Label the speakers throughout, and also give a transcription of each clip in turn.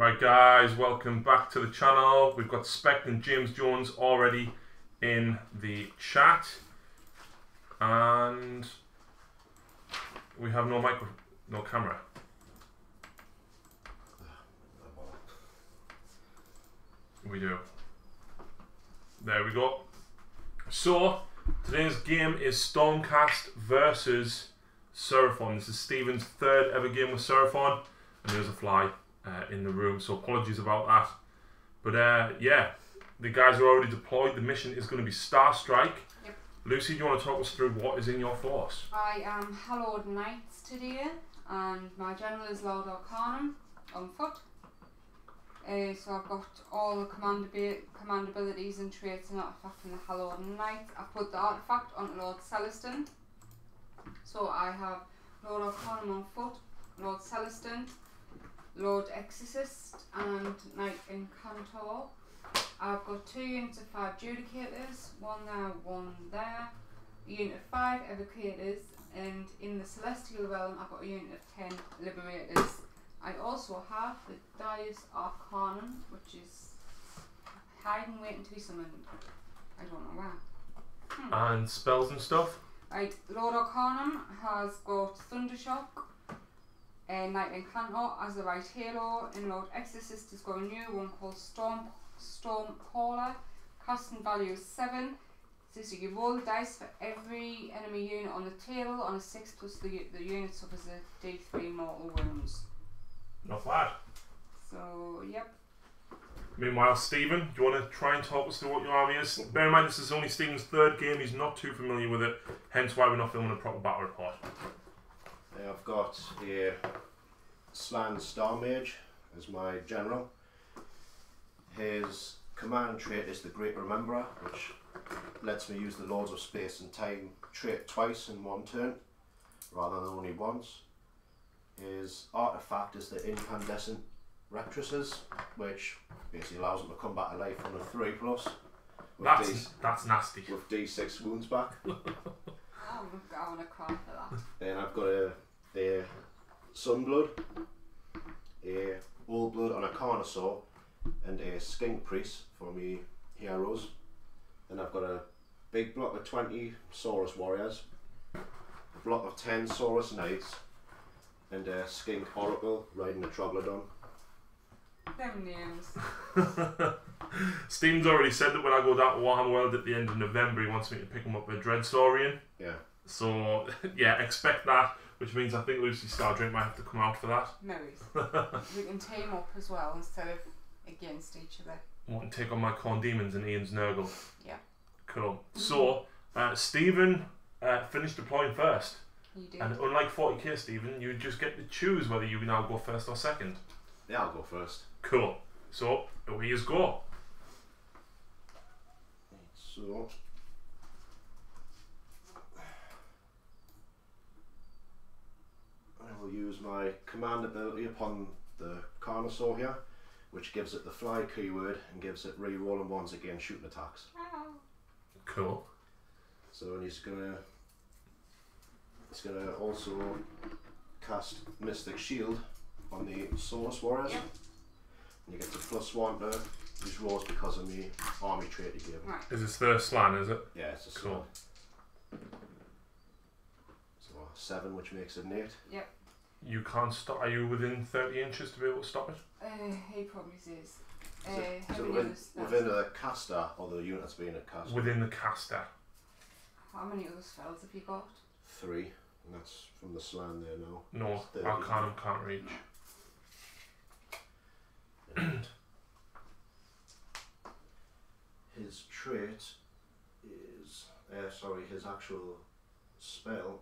Speaker 1: Right guys, welcome back to the channel. We've got Spec and James Jones already in the chat. And we have no camera. We do. There we go. So, today's game is Stormcast versus Seraphone. This is Stephen's third ever game with Seraphone. And there's a fly in the room, so apologies about that. But yeah, the guys are already deployed. The mission is going to be Star Strike.
Speaker 2: Yep.
Speaker 1: Lucy, do you want to talk us through what is in your force?
Speaker 2: I am Hallowed Knights today, and my general is Dark Artisan on foot. So I've got all the command abilities and traits and artifact from the Hallowed Knights. I've put the artifact on Lord Celestin. So I have Lord Arcanum on foot, Lord Celestin, Lord Exorcist and Knight Incantor. I've got 2 units of 5 Judicators, 1 there, 1 there, a unit of 5 Evocators, and in the Celestial Realm I've got a unit of 10 Liberators. I also have the Dark Artisan, which is hiding waiting to be summoned. I don't know where.
Speaker 1: And spells and stuff?
Speaker 2: Right, Lord Arcanum has got Thundershock, Knight Incantor as the right halo, and Lord Exorcist has got a new one called Stormcaller. Casting value is 7. So you roll the dice for every enemy unit on the table. On a 6 plus the unit suffers a D3 mortal wounds.
Speaker 1: Not bad.
Speaker 2: So, yep.
Speaker 1: Meanwhile, Stephen, do you want to try and talk us through what your army is? Bear in mind, this is only Stephen's third game. He's not too familiar with it, hence why we're not filming a proper battle report.
Speaker 3: I've got a Slan Star Mage as my general. His command trait is the Great Rememberer, which lets me use the Lords of Space and Time trait twice in one turn, rather than only once. His artifact is the Incandescent Rectresses, which basically allows him to come back to life on a 3+.
Speaker 1: That's nasty.
Speaker 3: With D6 wounds back.
Speaker 2: I want to cry for that.
Speaker 3: Then I've got a Sunblood, a Old Blood on a Carnosaur, and a Skink Priest for me heroes. Then I've got a big block of 20 Saurus Warriors, a block of 10 Saurus Knights, and a Skink Oracle riding a Troglodon.
Speaker 2: Them names.
Speaker 1: Stephen's already said that when I go down to Warhammer World at the end of November, he wants me to pick him up a Dreadsaurian.
Speaker 3: Yeah.
Speaker 1: So, yeah, expect that, which means I think Lucy Stardrink might have to come out for that.
Speaker 2: No we can team up as well instead of against each other.
Speaker 1: Want to take on my Corn Demons and Ian's Nurgle.
Speaker 2: Yeah.
Speaker 1: Cool. So, Stephen finished deploying first.
Speaker 2: You did.
Speaker 1: And unlike 40k, Stephen, you just get to choose whether you now go first or second.
Speaker 3: Yeah, I'll go first.
Speaker 1: Cool. So, away you go.
Speaker 3: So, I will use my command ability upon the Carnosaur here, which gives it the fly keyword and gives it re-rolling ones against shooting attacks.
Speaker 1: Cool.
Speaker 3: So, and he's gonna also cast Mystic Shield on the Saurus Warriors.
Speaker 2: Yep.
Speaker 3: And you get to +1 to his rolls because of the army trait he gave him.
Speaker 2: Right.
Speaker 1: Is this the slan, is it?
Speaker 3: Yeah, it's a
Speaker 1: cool.
Speaker 3: So 7, which makes it an 8.
Speaker 2: Yep.
Speaker 1: You can't stop. Are you within 30 inches to be able to stop it?
Speaker 2: He probably says.
Speaker 3: So within the caster or the unit that's being a caster?
Speaker 1: Within the caster.
Speaker 2: How many other spells have you got?
Speaker 3: 3, and that's from the slan there now.
Speaker 1: No, Arcanum can't reach.
Speaker 3: And his trait is, his actual spell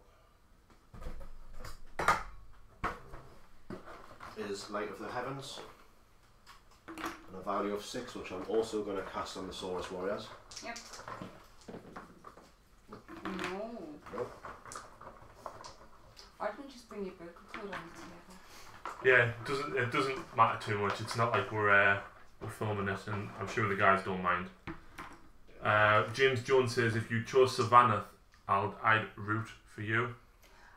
Speaker 3: is Light of the Heavens, and a value of 6, which I'm also going to cast on the Saurus Warriors.
Speaker 2: Yep. No.
Speaker 3: Nope.
Speaker 2: Why didn't you just bring your book and put it on together?
Speaker 1: Yeah, it doesn't matter too much. It's not like we're filming it, and I'm sure the guys don't mind. James Jones says, if you chose Savannah, I'd root for you.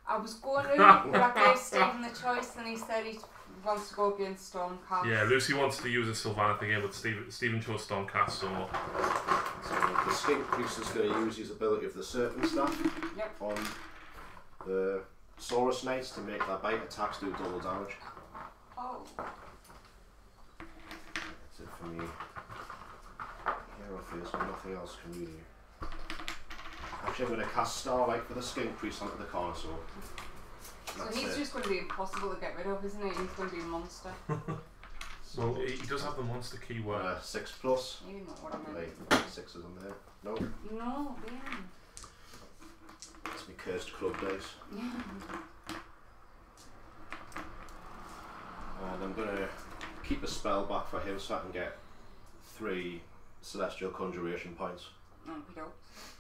Speaker 2: I was going to, but I gave Stephen the choice and he said he'd wants to go against Stormcast.
Speaker 1: Yeah, Lucy wants to use a Sylvaneth again, but Stephen chose Stormcast, so...
Speaker 3: So the Skink Priest is going to use his ability of the Serpent Staff on the Saurus Knights to make their bite attacks do double damage.
Speaker 2: Oh.
Speaker 3: That's it for me. Hero Face, but nothing else can really... Actually, I'm going to cast Starlight for the Skink Priest onto the Carnosaur.
Speaker 2: So he's just going to be impossible to get rid of, isn't he? He's going to be a monster.
Speaker 1: Well, he does have the monster keyword.
Speaker 3: 6+.
Speaker 2: You know what I mean.
Speaker 3: Right, 6 is on there. No.
Speaker 2: No, yeah.
Speaker 3: It's my cursed club dice.
Speaker 2: Yeah.
Speaker 3: And I'm going to keep a spell back for him so I can get 3 Celestial Conjuration points.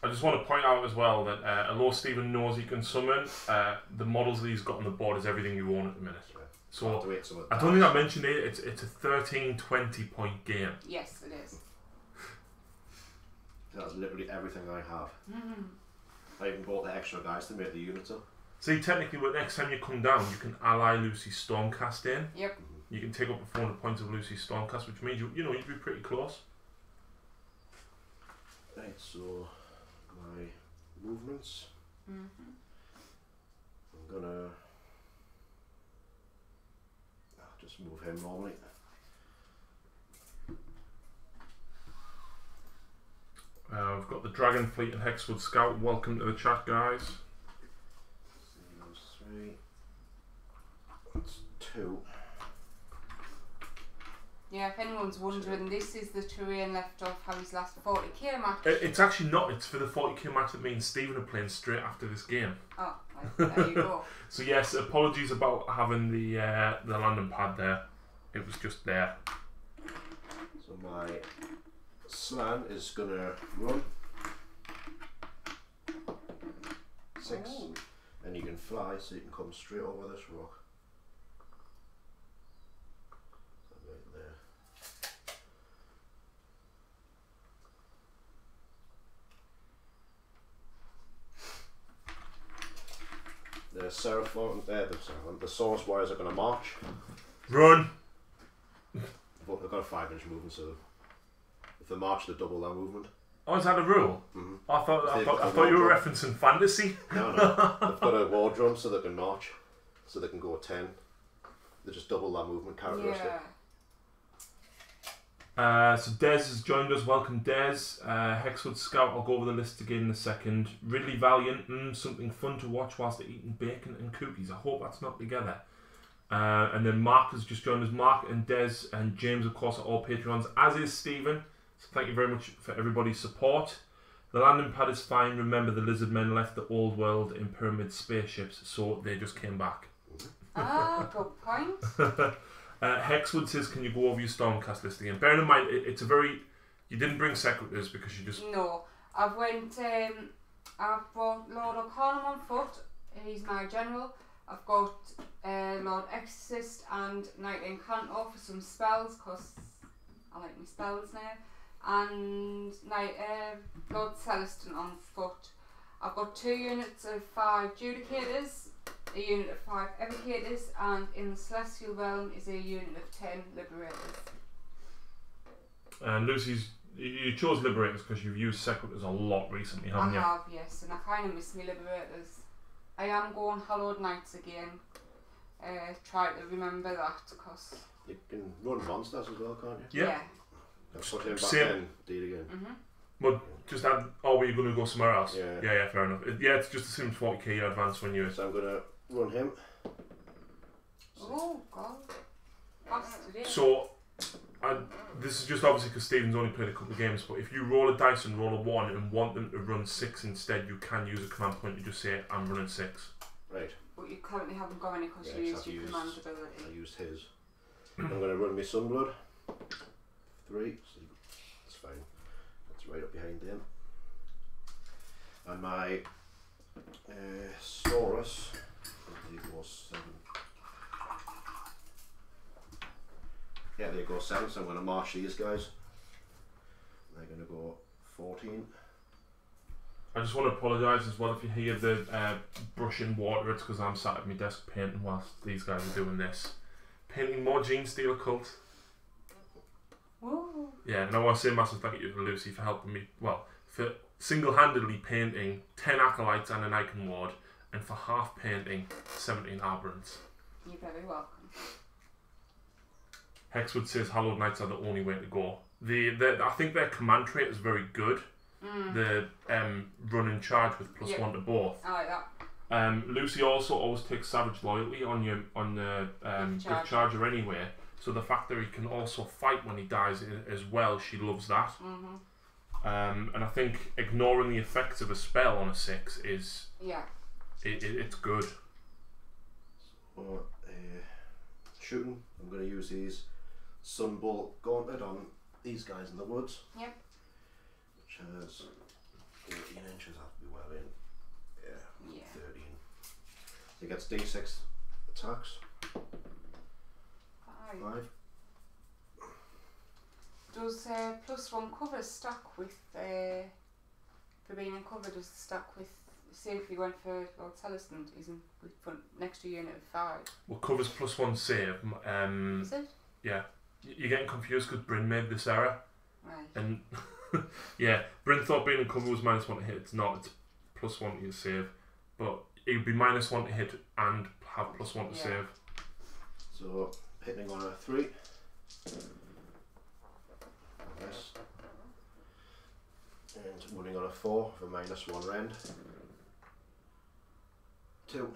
Speaker 1: I just want to point out as well that although Stephen knows he can summon, the models that he's got on the board is everything you own at the minute.
Speaker 3: Yeah.
Speaker 1: So I don't think I mentioned it. It's a 13-20 point game.
Speaker 2: Yes, it is.
Speaker 3: That's literally everything I have. I even bought the extra guys to make the units up.
Speaker 1: See, technically, next time you come down, you can ally Lucy's Stormcast in.
Speaker 2: Yep.
Speaker 1: You can take up the 400 points of Lucy's Stormcast, which means you'd be pretty close.
Speaker 3: Right, so my movements. I'm gonna just move him normally.
Speaker 1: We've got the Dragon Fleet and Hexwood Scout. Welcome to the chat, guys.
Speaker 3: Those 3. That's 2.
Speaker 2: Yeah, if anyone's wondering, this is the terrain left off Harry's last 40k match.
Speaker 1: It's actually not. It's for the 40k match that me and Stephen are playing straight after this game.
Speaker 2: Oh, well, there you go.
Speaker 1: So yes, apologies about having the landing pad there. It was just there.
Speaker 3: So my Slan is gonna run 6, and you can fly, so you can come straight over this rock. Right there. The Seraphone, the Saurus Warriors are going to march.
Speaker 1: Run!
Speaker 3: But they've got a 5-inch movement, so if they march, they double their movement.
Speaker 1: Oh, is that a rule?
Speaker 3: Mm-hmm.
Speaker 1: I thought you were referencing fantasy.
Speaker 3: No, they've got a war drum, so they can march, so they can go 10. They just double their movement characteristic.
Speaker 1: So Des has joined us. Welcome, Des. Hexwood Scout. I'll go over the list again in a second. Ridley Valiant. Something fun to watch whilst they're eating bacon and cookies. I hope that's not together. And then Mark has just joined us. Mark and Des and James, of course, are all Patreons, as is Stephen. So thank you very much for everybody's support. The landing pad is fine. Remember, the lizard men left the old world in pyramid spaceships, so they just came back.
Speaker 2: Ah, good point.
Speaker 1: Hexwood says, can you go over your Stormcast list again? Bearing in mind, it's a very... You didn't bring Secretors because you just...
Speaker 2: No. I've brought Lord O'Connor on foot. He's my general. I've got Lord Exorcist and Knight Incantor for some spells, because I like my spells now. And Lord Celestin on foot. I've got 2 units of 5 Judicators, a unit of 5 Evocators, and in the Celestial Realm is a unit of 10 Liberators. And
Speaker 1: Lucy's, you chose Liberators because you've used Secretors a lot recently, haven't you?
Speaker 2: I have, yes, and I kind of miss my Liberators. I am going Hallowed Knights again. Try to remember that, because...
Speaker 3: You can run monsters as well, can't you?
Speaker 1: Yeah.
Speaker 3: Put him back in, deal again.
Speaker 1: But just add, were you going to go somewhere else?
Speaker 3: Yeah,
Speaker 1: fair enough. It's just the same 40k you advance when you...
Speaker 3: So I'm going to run him.
Speaker 2: Oh, God.
Speaker 1: So, this is just obviously because Stephen's only played a couple of games, but if you roll a dice and roll a 1 and want them to run 6 instead, you can use a command point to just say, I'm running 6.
Speaker 3: Right.
Speaker 2: But you currently haven't got any because you used your command ability.
Speaker 3: I used his. I'm going to run my Sunblood. 3. So that's fine. That's right up behind him. And my Saurus. There goes 7. Yeah, there goes 7. So I'm going to march these guys. They're going to go 14.
Speaker 1: I just want to apologise as well if you hear the brushing water. It's because I'm sat at my desk painting whilst these guys are doing this. painting more Gene Stealer Cult.
Speaker 2: Woo.
Speaker 1: Yeah, and I want to say a massive thank you to Lucy for helping me, well, for single-handedly painting 10 Acolytes and an Icon Ward, and for half painting 17 Aberrants.
Speaker 2: You're very welcome.
Speaker 1: Hexwood says Hallowed Knights are the only way to go. I think their command trait is very good. The run and charge with +1 to both.
Speaker 2: I like that.
Speaker 1: Lucy also always takes Savage Loyalty on the Gift Charger anyway. So the fact that he can also fight when he dies as well, she loves that. And I think ignoring the effects of a spell on a 6 is it's good.
Speaker 3: So, shooting, I'm going to use these Sunbolt Gauntlet on these guys in the woods.
Speaker 2: Yep.
Speaker 3: Which has 18 inches, have to be well in. Yeah. 13. He gets D6 attacks. 5.
Speaker 2: Does +1 cover stack with for being in cover? Does it stack with? Say if he went for Lord Celestin, he's in with next to unit of 5.
Speaker 1: Well, covers +1 save.
Speaker 2: Is it?
Speaker 1: Yeah. You're getting confused because Bryn made this error.
Speaker 2: Right.
Speaker 1: And yeah, Bryn thought being in cover was -1 to hit. It's not. It's +1 to your save. But it would be -1 to hit and have +1 to save.
Speaker 3: So hitting on a 3. Yes. And running on a 4 for -1 rend. 2.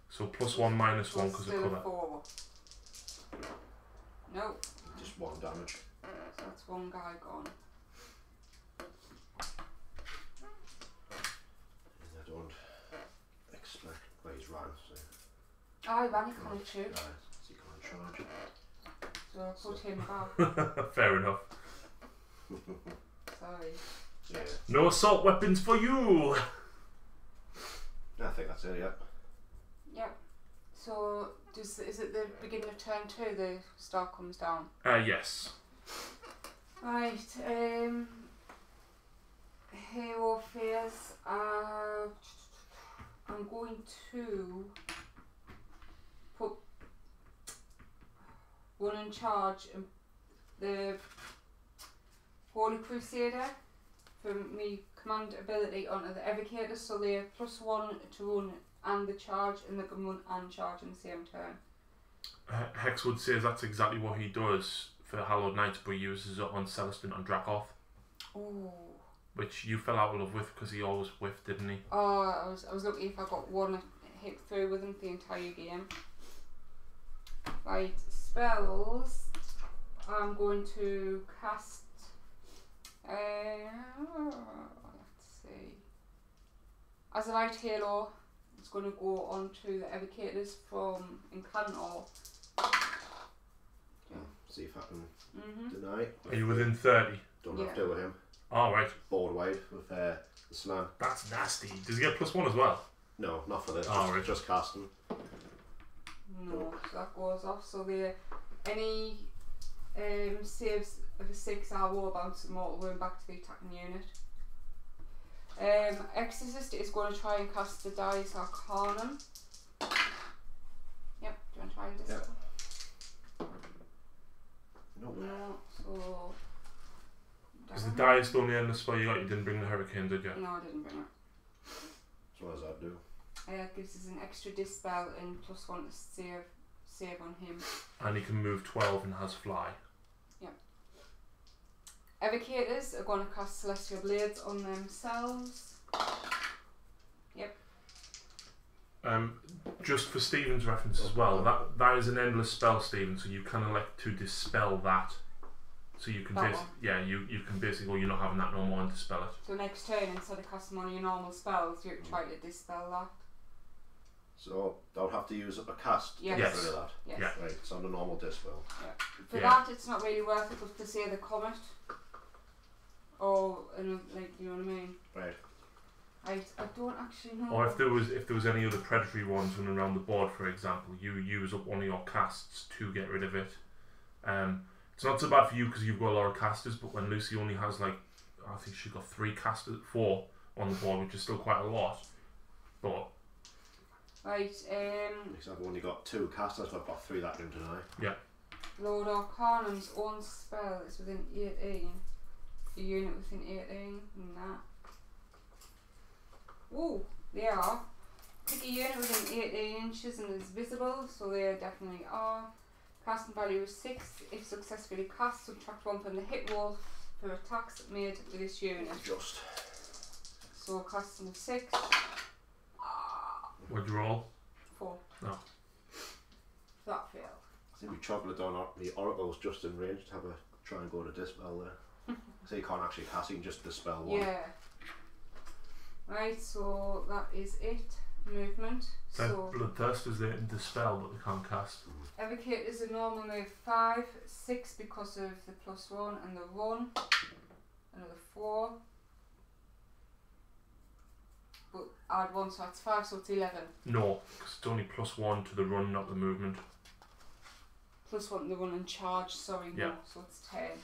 Speaker 1: So +1 -1 because of cover.
Speaker 2: 4. No.
Speaker 3: Just 1 damage.
Speaker 2: So that's one guy gone.
Speaker 3: And I don't expect where he's ran, so.
Speaker 2: Oh, he ran, he can't shoot.
Speaker 3: So he can't charge.
Speaker 2: So I'll put him back.
Speaker 1: Fair enough.
Speaker 2: Sorry.
Speaker 3: Yeah.
Speaker 1: No assault weapons for you!
Speaker 3: I think that's it, yeah.
Speaker 2: Yep. So is it the beginning of turn 2 the star comes down?
Speaker 1: Yes.
Speaker 2: Right, Hero Fears, I'm going to put one in charge and the Holy Crusader for me command ability onto the Evocators, so they're +1 to run and the charge, and they can run and charge in the same turn.
Speaker 1: Hexwood says that's exactly what he does for Hallowed Knights, but he uses it on Celestin and Dracoth.
Speaker 2: Oh. Which
Speaker 1: you fell out of love with because he always whiffed, didn't he?
Speaker 2: Oh, I was lucky if I got one hit through with him the entire game. Right, spells. I'm going to cast. Let's see. As a light halo, it's going to go on to the Evocators from Incantor.
Speaker 3: See if I can deny.
Speaker 1: Are you within 30?
Speaker 3: Don't have to with him.
Speaker 1: Oh, right.
Speaker 3: Board wide with the slam.
Speaker 1: That's nasty. Does he get +1 as well?
Speaker 3: No, not for this.
Speaker 1: Oh, right.
Speaker 3: Just casting.
Speaker 2: No, so that goes off. So any saves of a 6 are war bounce and mortal wound back to the attacking unit. Exorcist is going to try and cast the Dice Arcanum. Yep, do you want to try this?
Speaker 3: Yep. Nope.
Speaker 2: No, so.
Speaker 1: Is the dice only end the spell you got? You didn't bring the Hurricane, did you?
Speaker 2: No, I didn't bring it.
Speaker 3: So what does that do?
Speaker 2: It gives us an extra dispel and +1 to save on him.
Speaker 1: And he can move 12 and has fly.
Speaker 2: Yep. Evocators are going to cast Celestial Blades on themselves. Yep.
Speaker 1: Just for Stephen's reference as well, that is an endless spell, Stephen, so you can elect to dispel that. So you can you can basically go, you're not having that no more and dispel it.
Speaker 2: So next turn, instead of casting one of your normal spells, you try to dispel that.
Speaker 3: So I'll have to use up a cast to get rid of that.
Speaker 2: Yes.
Speaker 1: Yeah.
Speaker 3: Right, it's on a normal dispel.
Speaker 2: Yeah. For that, it's not really worth it, but for say the Comet, or like, you know what I mean.
Speaker 3: Right.
Speaker 2: I don't actually know.
Speaker 1: Or if there was any other predatory ones running around the board, for example, you use up one of your casts to get rid of it. It's not so bad for you because you've got a lot of casters, but when Lucy only has I think she's got 4 on the board, which is still quite a lot. But
Speaker 2: Right,
Speaker 3: Because I've only got 2 casters, but I've got 3 that can deny.
Speaker 1: Yeah.
Speaker 2: Lord Arcanum's own spell is within 18. A unit within 18. Nah. Ooh, they are. Pick a unit within 18 inches and is visible, so they definitely are. Casting value is 6. If successfully cast, subtract 1 from the hit roll for attacks made with this unit.
Speaker 3: Just.
Speaker 2: So casting of 6.
Speaker 1: What'd you roll?
Speaker 2: 4.
Speaker 1: No.
Speaker 2: That failed.
Speaker 3: I think we chocolate on the oracle's just in range to have a try and go to dispel there. So you can't actually cast, you can just dispel 1.
Speaker 2: Yeah. Right, so that is it. Movement. So
Speaker 1: Bloodthirst is there to dispel, but they can't cast.
Speaker 2: Evocate is a normal move 5, 6 because of the +1 and the run. Another 4. But add 1, so that's 5, so it's 11.
Speaker 1: No, because it's only +1 to the run, not the movement.
Speaker 2: +1 to the run and charge, sorry,
Speaker 1: Yeah.
Speaker 2: no, so it's 10.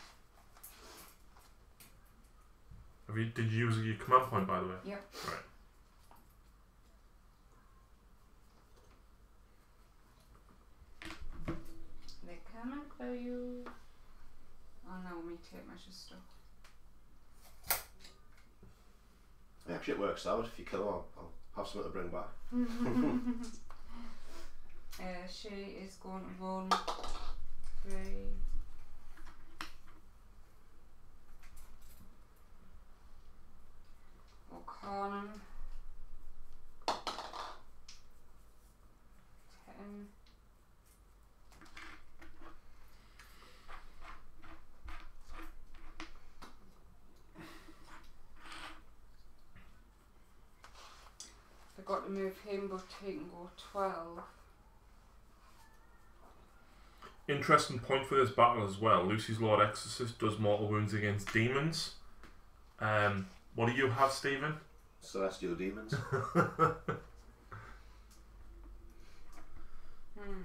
Speaker 1: Did you use your command point, by the way?
Speaker 2: Yep.
Speaker 1: Right.
Speaker 2: They coming for you. Oh no, me tape measure stuff.
Speaker 3: Actually, it works out. If you kill her, I'll have something to bring back.
Speaker 2: She is going to run 3. Arcanum 10. Forgot to move him, but he can go 12.
Speaker 1: Interesting point for this battle as well. Lucy's Lord Exorcist does mortal wounds against demons. What do you have, Stephen?
Speaker 3: Celestial demons.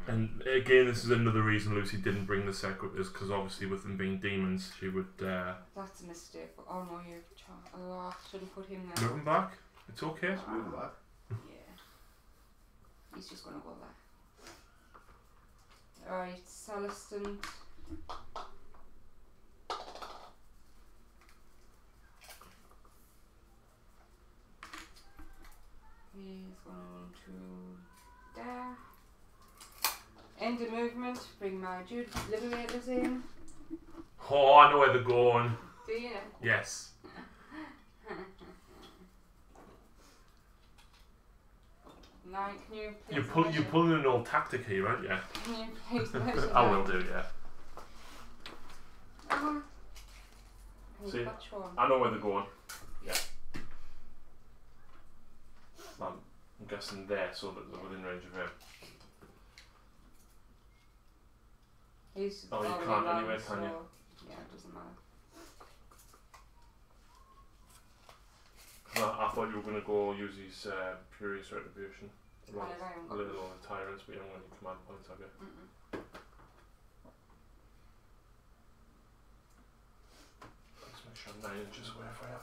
Speaker 1: And again, this is another reason Lucy didn't bring the Sequitors, because obviously with them being demons, she would...
Speaker 2: That's a mistake. Oh no, you've... Oh, I shouldn't put him there.
Speaker 1: Move him back. It's okay.
Speaker 3: Just move him back.
Speaker 2: Yeah. He's just going to go there. Alright, Celestin. He's going to there. End of movement. Bring my Liberators in.
Speaker 1: Oh, I know where they're going.
Speaker 2: Do you?
Speaker 1: Yes.
Speaker 2: Now, can you
Speaker 1: You're pulling an old tactic here, aren't you?
Speaker 2: Can you please measure
Speaker 1: I will do, yeah.
Speaker 2: Can you
Speaker 1: See,
Speaker 2: touch one?
Speaker 1: I know where they're going. Yeah. I'm guessing there, so that they're within range of him.
Speaker 2: He's
Speaker 1: Oh, you
Speaker 2: already
Speaker 1: can't
Speaker 2: around,
Speaker 1: anyway, can
Speaker 2: so
Speaker 1: you?
Speaker 2: yeah, it doesn't matter.
Speaker 1: I thought you were going to go use his Furious Retribution.
Speaker 2: Well, I haven't got
Speaker 1: Little on the Tyrants, but you haven't got any command points, have you? Let's make sure I'm 9 inches away for you.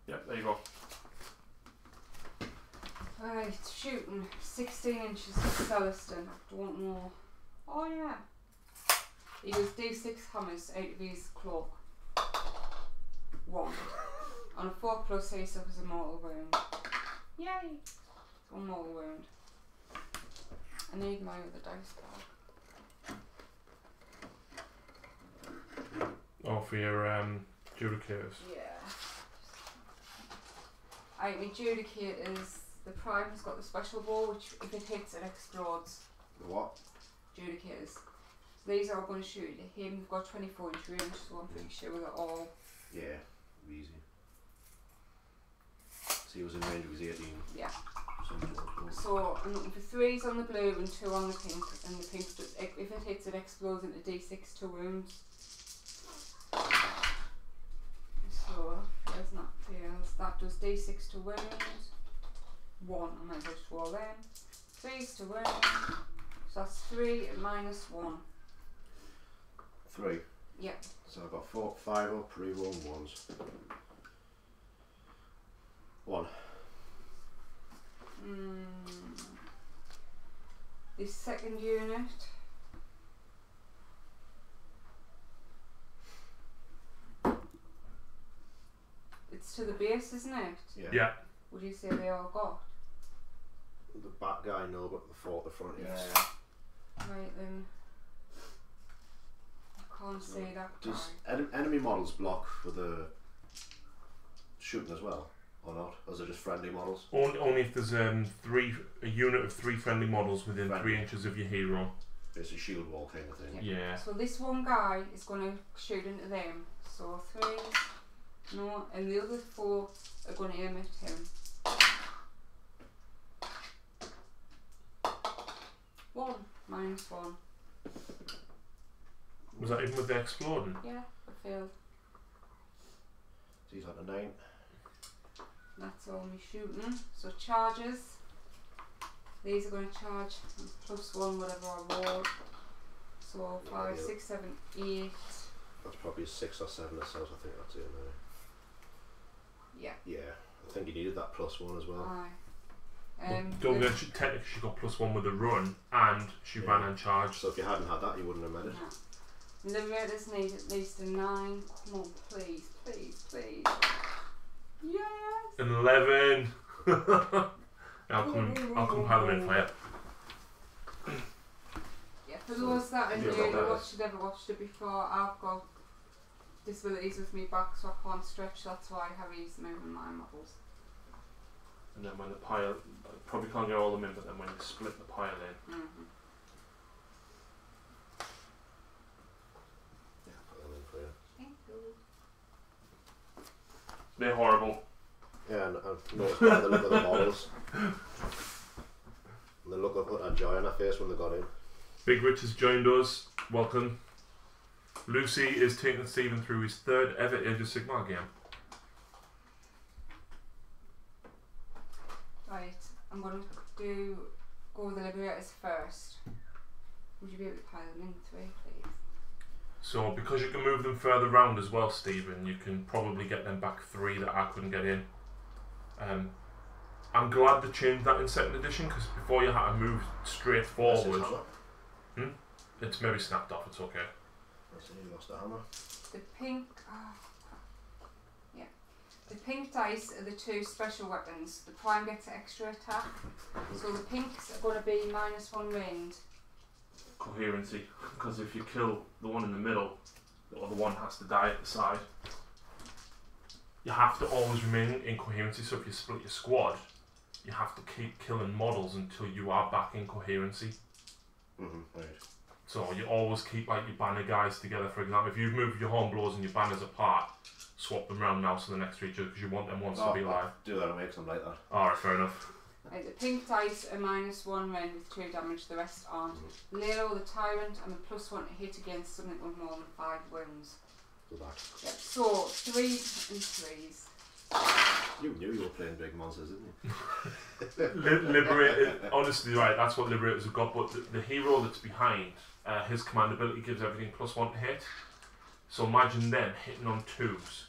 Speaker 1: Yep, there you go.
Speaker 2: Right, shooting 16 inches of Celestin. Don't know. Oh yeah. He does D6 hammers out of his cloak. 1. On a 4+ he suffers a mortal wound. Yay! It's 1 mortal wound. I need my other dice card.
Speaker 1: Oh, for your Judicators.
Speaker 2: Yeah. Right, my Judicators. The Prime has got the special ball, which if it hits, it explodes.
Speaker 3: The what?
Speaker 2: Judicators. So these are going to shoot at him. We've got 24 inch range, so I'm pretty sure they're all.
Speaker 3: Yeah, easy. So he was in range of his 18.
Speaker 2: Yeah.
Speaker 3: Some
Speaker 2: So I'm looking for 3s on the blue and 2 on the pink. And the pink, if it hits, it explodes into D6 2 wounds. So there's not fails. That does D6 2 wounds. 1. I might as well just roll them. 3s to win. So that's 3 at -1.
Speaker 3: 3.
Speaker 2: Yep.
Speaker 3: So I've got 4, 5 up, re-roll 1s. 1.
Speaker 2: This second unit. It's to the base, isn't it?
Speaker 1: Yeah.
Speaker 2: Would you say they all got?
Speaker 3: The back guy, no, but the 4 at the front, yes.
Speaker 2: Right then. I can't say that guy.
Speaker 3: Does enemy models block for the shooting as well, or not? Or is it just friendly models?
Speaker 1: Only if there's a unit of 3 friendly models within
Speaker 3: Friendly.
Speaker 1: 3 inches of your hero.
Speaker 3: It's a shield wall kind of thing.
Speaker 1: Yeah.
Speaker 2: So this one guy is going to shoot into them. So 3, no, and the other 4 are going to aim at him. 1, -1.
Speaker 1: Was that even with the exploding?
Speaker 2: Yeah, I failed.
Speaker 3: So he's on a 9.
Speaker 2: That's all me shooting. So charges. These are going to charge +1 whatever I roll. So 5, 6, 7, 8.
Speaker 3: That's probably 6 or 7 or so, I think that's it now.
Speaker 2: Yeah.
Speaker 3: Yeah, I think you needed that +1 as well.
Speaker 2: Aye.
Speaker 1: Don't forget, technically she got +1 with the run and she ran and charged.
Speaker 3: So if you hadn't had that, you wouldn't have made it.
Speaker 2: No. Liberators need at least a 9. Come on, please, please, please. Yes!
Speaker 1: An 11. I'll compile them in for you.
Speaker 2: Yeah, for those that are new that never watched it before, I've got disabilities with me back, so I can't stretch. That's why Harry's moving my models.
Speaker 1: And then when the pile, probably can't get all of them in, but then when you split the pile in.
Speaker 3: Yeah, put them in for you.
Speaker 2: Thank you.
Speaker 1: They're horrible.
Speaker 3: Yeah, and I've noticed by the look of the models. And the look of utter joy on her face when they got in.
Speaker 1: Big Rich has joined us. Welcome. Lucy is taking Stephen through his 3rd ever Age of Sigmar game.
Speaker 2: Right, I'm going to go with the Liberators first. Would you be able to pile them in 3, please?
Speaker 1: So because you can move them further round as well, Stephen, you can probably get them back 3 that I couldn't get in. I'm glad they changed that in 2nd edition, because before you had to move straight forward. It's maybe snapped off, it's okay.
Speaker 3: I see you lost a hammer.
Speaker 2: The pink, yeah. The pink dice are the 2 special weapons. The prime gets extra attack. So the pinks are going to be -1 range.
Speaker 1: Coherency, because if you kill the one in the middle, the other one has to die at the side. You have to always remain in coherency, so if you split your squad, you have to keep killing models until you are back in coherency.
Speaker 3: Right.
Speaker 1: So you always keep like your banner guys together. For example, if you've moved your hornblows and your banners apart, swap them around now so they're next to each other, because you want them ones to be live.
Speaker 3: Do that away, because I'm like that.
Speaker 1: Alright, fair enough.
Speaker 2: Right, the pink dice are -1 range with 2 damage, the rest aren't. Lilo the Tyrant and the +1 to hit against something with more than 5 wounds.
Speaker 3: Go back.
Speaker 2: Yep, so 3s and 3s.
Speaker 3: You knew you were playing big monsters, didn't you?
Speaker 1: Liberator, honestly, right, that's what Liberators have got, but the hero that's behind, his command ability gives everything +1 to hit. So imagine them hitting on 2s.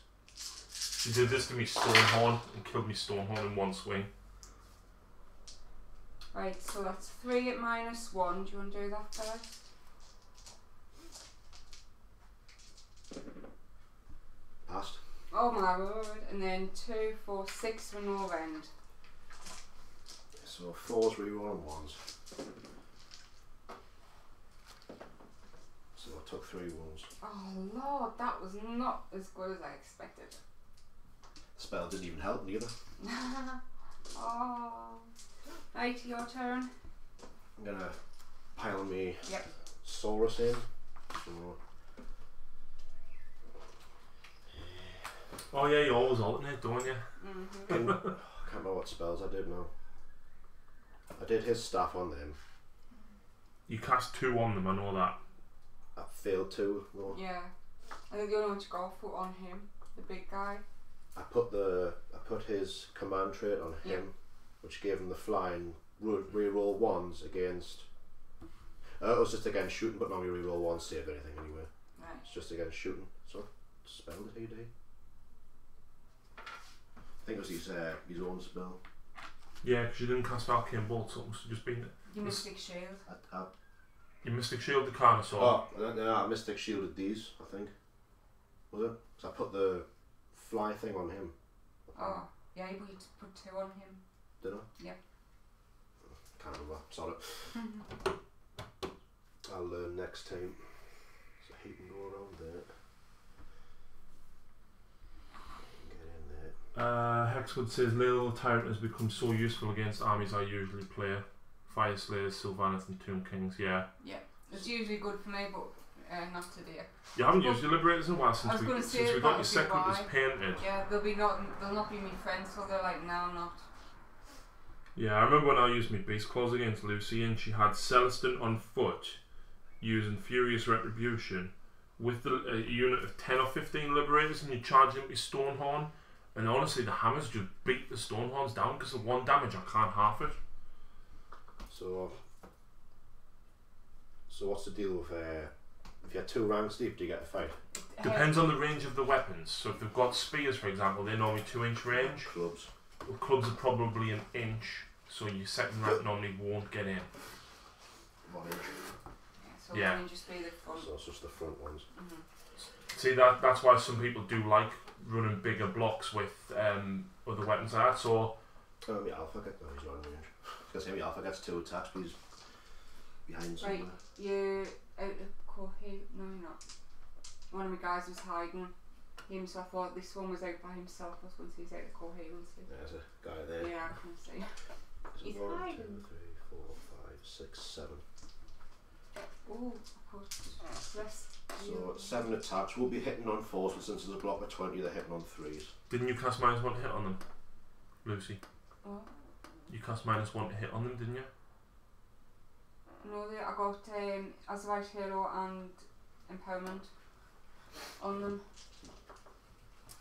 Speaker 1: She did this to me Stonehorn and killed me Stonehorn in 1 swing.
Speaker 2: Right, so that's 3 at -1. Do you want to do that first?
Speaker 3: Passed.
Speaker 2: Oh my word. And then 2, 4, 6 for no end.
Speaker 3: So 4s reroll and 1s. So I took 3 wounds.
Speaker 2: Oh lord, that was not as good as I expected.
Speaker 3: Spell didn't even help neither.
Speaker 2: Oh. Right, your turn.
Speaker 3: I'm gonna pile me
Speaker 2: Yep.
Speaker 3: Saurus in. So
Speaker 1: Oh yeah, you always alternate, don't you?
Speaker 2: Mm-hmm.
Speaker 3: I can't remember what spells I did now. I did his staff on them.
Speaker 1: You cast 2 on them, I know that.
Speaker 3: I failed 2 though.
Speaker 2: Yeah. I think the only one to go for on him, the big guy.
Speaker 3: I put his command trait on him, which gave him the flying reroll ones against. It was just against shooting, but now you reroll one, save anything anyway.
Speaker 2: Right.
Speaker 3: It's just against shooting. So, spell did he do? I think it was his own spell.
Speaker 1: Yeah, because you didn't cast Arcane Bolt, so it must have just been
Speaker 2: Your Mystic Shield.
Speaker 1: your Mystic Shield, the Carnosaur.
Speaker 3: Oh, no, I Mystic Shielded these, I think. Was it? So I put the fly thing on him.
Speaker 2: Oh, yeah, but you put 2 on him.
Speaker 3: Did I?
Speaker 2: Yep.
Speaker 3: Can't remember. Sorry. I'll learn next time. So he can go around there. Get in there.
Speaker 1: Hexwood says Little Tyrant has become so useful against armies I usually play. Fire Slayers, Sylvanas and Tomb Kings, yeah.
Speaker 2: Yeah, it's usually good for me, but not today.
Speaker 1: You haven't used your Liberators in a while since we got your
Speaker 2: that
Speaker 1: Secretars painted.
Speaker 2: Yeah, they'll not be my friends, so they're like, no, I'm not.
Speaker 1: Yeah, I remember when I used my Beast Claws against Lucy and she had Celestin on foot using Furious Retribution with a unit of 10 or 15 Liberators, and you charge them with Stonehorn, and honestly the hammers just beat the Stonehorns down because of 1 damage. I can't half it.
Speaker 3: So what's the deal with if you had 2 ranks deep, do you get a fight?
Speaker 1: Depends on the range of the weapons. So if they've got spears, for example, they're normally 2-inch range.
Speaker 3: Clubs.
Speaker 1: Well, clubs are probably 1 inch, so your second rank normally won't get in.
Speaker 3: 1 inch.
Speaker 2: So
Speaker 1: Yeah.
Speaker 2: just be the front.
Speaker 3: So it's just the front ones.
Speaker 1: See, that's why some people do like running bigger blocks with other weapons like that. So
Speaker 3: My Alpha gets he's not in range. I was gonna say my Alpha gets 2 attacks, but he's behind somewhere.
Speaker 2: Right, you're out of Cohe. No, you're not. One of my guys was hiding him, so I thought this one was out by himself. I was going to say he's out of Cohe.
Speaker 3: There's a guy there.
Speaker 2: Yeah, I can see. He's
Speaker 3: 1, 2,
Speaker 2: hiding.
Speaker 3: 3, 4, 5, 6, 7.
Speaker 2: Oh, I put less.
Speaker 3: So 7 attacks. We'll be hitting on 4s, but since there's a block of 20, they're hitting on 3s.
Speaker 1: didn't you cast -1 to hit on them, Lucy?
Speaker 2: What?
Speaker 1: You cast -1 to hit on them, didn't you?
Speaker 2: No, I got Azerite Hero and Empowerment on them.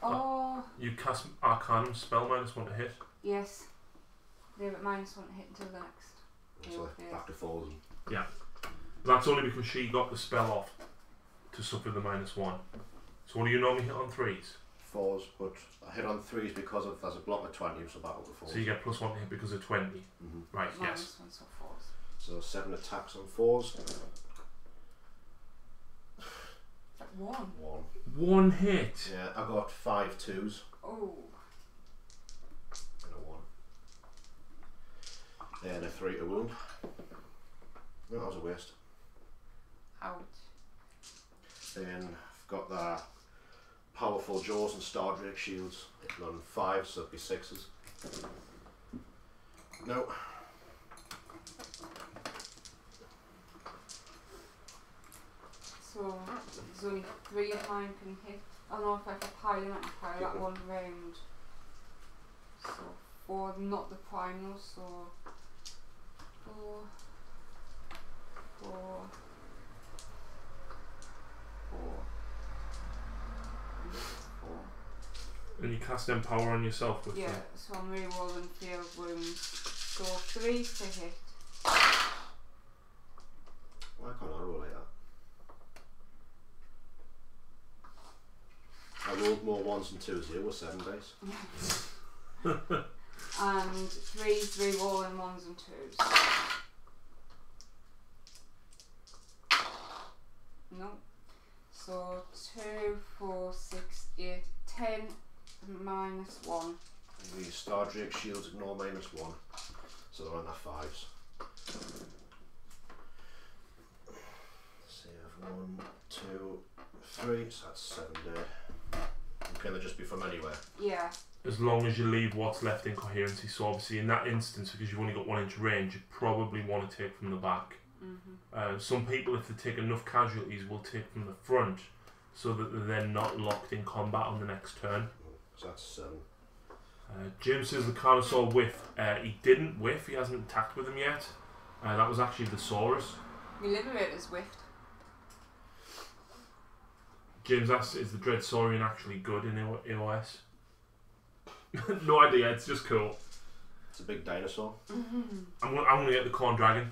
Speaker 2: Oh,
Speaker 1: You cast Arcanum spell -1 to hit.
Speaker 2: yes. They're at -1 to hit until the next.
Speaker 3: So back to 4s.
Speaker 1: That's only because she got the spell off to suffer the -1. So what do you normally hit on 3s?
Speaker 3: 4s, but I hit on 3s because of there's a block of 20, so battle to 4s.
Speaker 1: So you get +1 to hit because of 20. Right, yes.
Speaker 2: -1, so 4s.
Speaker 3: So 7 attacks on 4s.
Speaker 2: 1.
Speaker 3: 1.
Speaker 1: 1 hit.
Speaker 3: Yeah, I got 5 2s
Speaker 2: Oh.
Speaker 3: and a 1. Then a 3 to wound. No, that was a waste.
Speaker 2: Ouch.
Speaker 3: Then I've got the powerful jaws and star drake shields. Hitting on 5s, so it'd be 6s. No.
Speaker 2: So there's only 3 of mine can hit. I don't know if I can pile them, I can pile that one round. So 4, not the primal, so 4, 4, 4, 4.
Speaker 1: And you cast Empower on yourself with
Speaker 2: Yeah,
Speaker 1: them.
Speaker 2: so I'm rerolling failed wounds. So 3 to hit.
Speaker 3: Why can't I roll like that? I rolled more 1s and 2s here with 7 dice.
Speaker 2: And 3s rerolling 1s and 2s. No. So 2, 4, 6, 8, 10 -1.
Speaker 3: The star drake shields ignore -1, so they're on their 5s. Save 1, 2, 3, so that's 7 there. Can they just be from anywhere?
Speaker 2: Yeah.
Speaker 1: As long as you leave what's left in coherency. So obviously in that instance, because you've only got 1 inch range, you probably want to take from the back. Some people, if they take enough casualties, will take from the front, so that they're then not locked in combat on the next turn.
Speaker 3: So that's 7.
Speaker 1: Jim says the Carnosaur whiff. He didn't whiff, he hasn't attacked with him yet. That was actually the Saurus.
Speaker 2: My Liberator's whiffed.
Speaker 1: James asks, is the Dread Saurian actually good in AOS? No idea, it's just cool.
Speaker 3: It's a big dinosaur.
Speaker 1: I'm gonna get the corn dragon.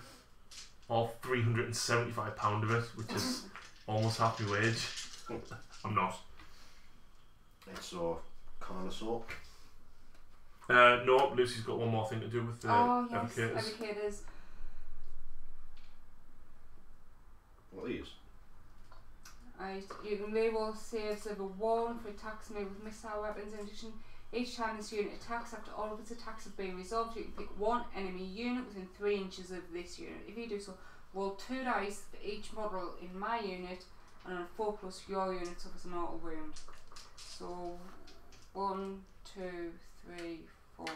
Speaker 1: All £375 of it, which is almost half my wage. I'm not.
Speaker 3: It's a Carnosaur.
Speaker 1: No, Lucy's got one more thing to do with the evocators.
Speaker 3: What are these?
Speaker 2: Right, you can label saves of a 1 for attacks made with missile weapons. In addition, each time this unit attacks, after all of its attacks have been resolved, you can pick one enemy unit within 3 inches of this unit. If you do so, roll 2 dice for each model in my unit, and on a 4 plus your unit suffers a mortal wound. So 1, 2, 3, 4,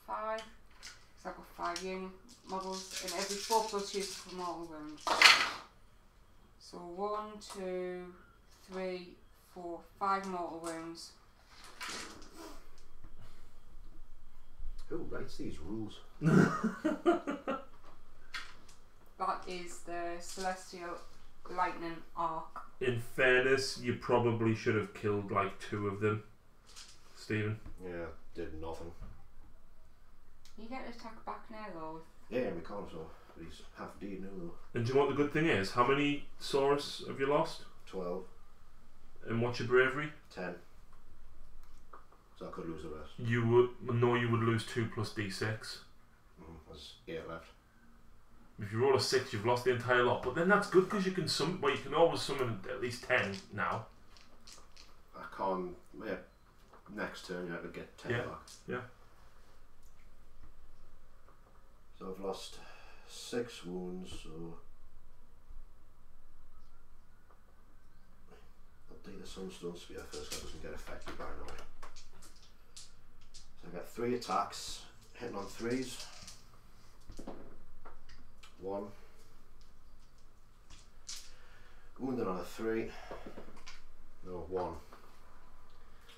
Speaker 2: 5. So I've got 5 unit models, and every 4 plus you suffer a mortal wound. So 1, 2, 3, 4, 5 mortal wounds.
Speaker 3: Who writes these rules?
Speaker 2: That is the Celestial Lightning Arc.
Speaker 1: In fairness, you probably should have killed like 2 of them, Stephen.
Speaker 3: Yeah, did nothing.
Speaker 2: You get to attack back now though.
Speaker 3: Yeah, my Carnosaur. But he's half dead now though.
Speaker 1: And do you know what the good thing is? How many Saurus have you lost?
Speaker 3: 12.
Speaker 1: And what's your bravery?
Speaker 3: 10. So I could lose the rest.
Speaker 1: You would lose 2 plus d6.
Speaker 3: There's 8 left.
Speaker 1: If you roll a 6, you've lost the entire lot. But then that's good because you can summon. Well, you can always summon at least 10 now.
Speaker 3: I can't. Yeah, next turn you have to get 10 back.
Speaker 1: Yeah.
Speaker 3: So I've lost 6 wounds. So I'll take the Sunstone Spear first, so it doesn't get affected by now. So I got 3 attacks, hitting on 3s. 1. Wounded on a 3. No, 1.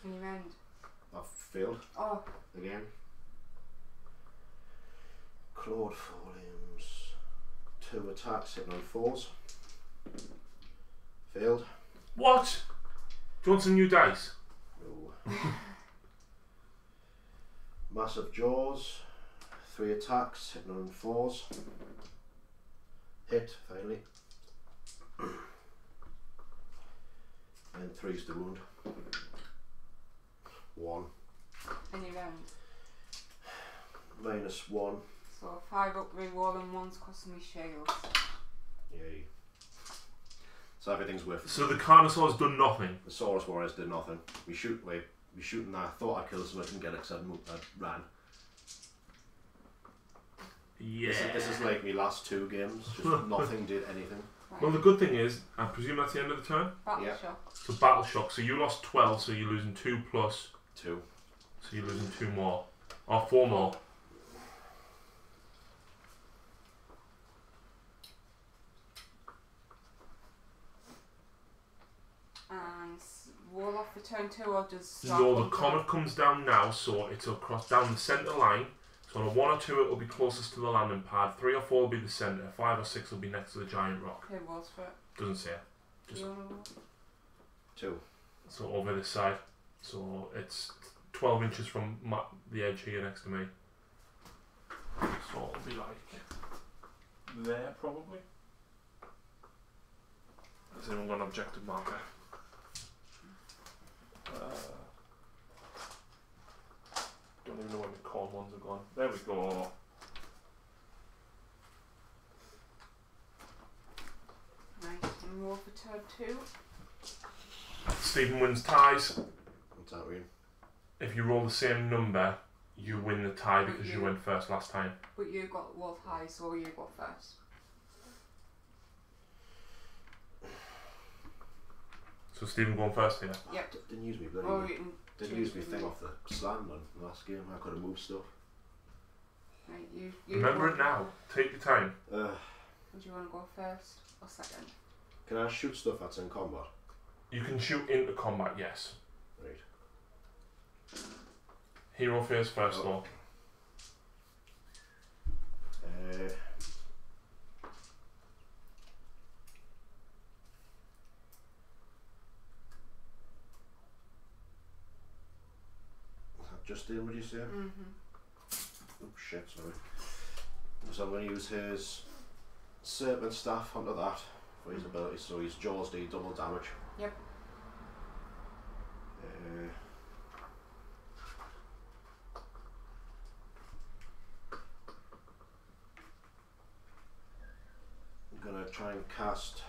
Speaker 2: And you end.
Speaker 3: I've failed.
Speaker 2: Oh.
Speaker 3: Again. Clawed Foliums. 2 attacks, hitting on 4s. Failed.
Speaker 1: What? Do you want some new dice?
Speaker 3: No. Massive Jaws. 3 attacks, hitting on 4s. Hit, finally. And 3's the wound. 1.
Speaker 2: And you end.
Speaker 3: -1.
Speaker 2: So 5 up reroll and 1's costing me shields.
Speaker 3: Yay. So everything's worth it.
Speaker 1: So the Carnosaur's done nothing.
Speaker 3: The Saurus Warriors did nothing. We shooting that. I thought I killed someone, I didn't get it because I ran.
Speaker 1: Yeah.
Speaker 3: This is like my last 2 games. Just nothing did anything.
Speaker 2: Right.
Speaker 1: Well, the good thing is, I presume that's the end of the turn.
Speaker 2: Battle
Speaker 3: Yeah.
Speaker 2: shock.
Speaker 1: So battle shock. So you lost 12, so you're losing 2 plus.
Speaker 3: 2.
Speaker 1: So you're losing 2 more. Or 4 more.
Speaker 2: And roll off for turn 2 or just
Speaker 1: No, the comet comes down now, so it'll cross down the centre line. So on a 1 or 2 it'll be closest to the landing pad, 3 or 4 will be the centre, 5 or 6 will be next to the giant rock.
Speaker 2: Who was for it?
Speaker 1: Doesn't say. Just
Speaker 3: 2.
Speaker 1: so over this side. So it's 12 inches from the edge here next to me. So it'll be like there probably. Has anyone got an objective marker? Don't even know where the corn ones are gone. There we go.
Speaker 2: Right, and roll for turn 2.
Speaker 1: Stephen wins ties.
Speaker 3: What's that mean?
Speaker 1: If you roll the same number, you win the tie because you went first last time.
Speaker 2: But you got rolled high, so you go first.
Speaker 1: So Stephen going first here.
Speaker 2: Yep.
Speaker 3: Didn't use me bloody.
Speaker 2: Or you can
Speaker 3: Didn't use me thing off the slam on the last game. I could have moved stuff.
Speaker 2: Right, you
Speaker 1: Remember
Speaker 2: go.
Speaker 1: it now. Take your time.
Speaker 2: Would you want to go first or second?
Speaker 3: Can I shoot stuff that's in combat?
Speaker 1: You can shoot into combat, yes.
Speaker 3: Right.
Speaker 1: Hero phase first though.
Speaker 3: Just in, would you say?
Speaker 2: Mm-hmm.
Speaker 3: Oh shit, sorry. So I'm going to use his Serpent Staff onto that for his ability, so his jaws do double damage.
Speaker 2: Yep.
Speaker 3: I'm going to try and cast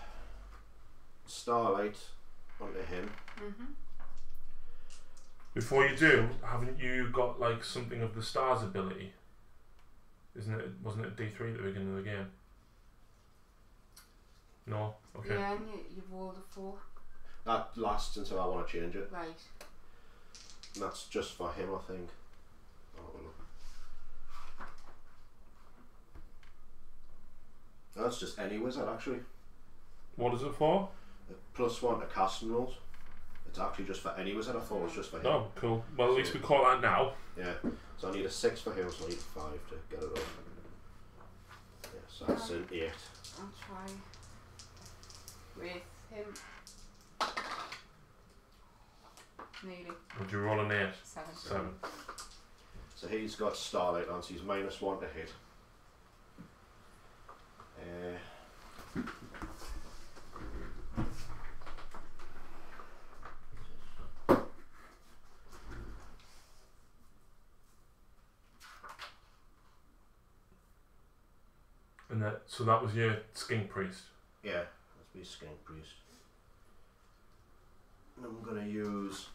Speaker 3: Starlight onto him.
Speaker 1: Before you do, haven't you got like something of the stars ability? Wasn't it D3 at the beginning of the game? No? Okay.
Speaker 2: Yeah, and you've rolled a 4.
Speaker 3: That lasts until I want to change it.
Speaker 2: Right.
Speaker 3: And that's just for him, I think. Oh, well. That's just any wizard, actually.
Speaker 1: What is it for?
Speaker 3: +1 to casting rolls. It's actually just for any wizard. I thought it was just for him.
Speaker 1: Oh, cool. Well, at least we call that now.
Speaker 3: Yeah. So I need a 6 for him, so I need 5 to get it up. Yeah, so that's an 8.
Speaker 2: I'll try with him. Nearly.
Speaker 1: Would you roll an 8?
Speaker 2: 7.
Speaker 3: So he's got Starlight on, so he's -1 to hit.
Speaker 1: And so that was your Skink Priest?
Speaker 3: Yeah, that's me Skink Priest. And I'm going to use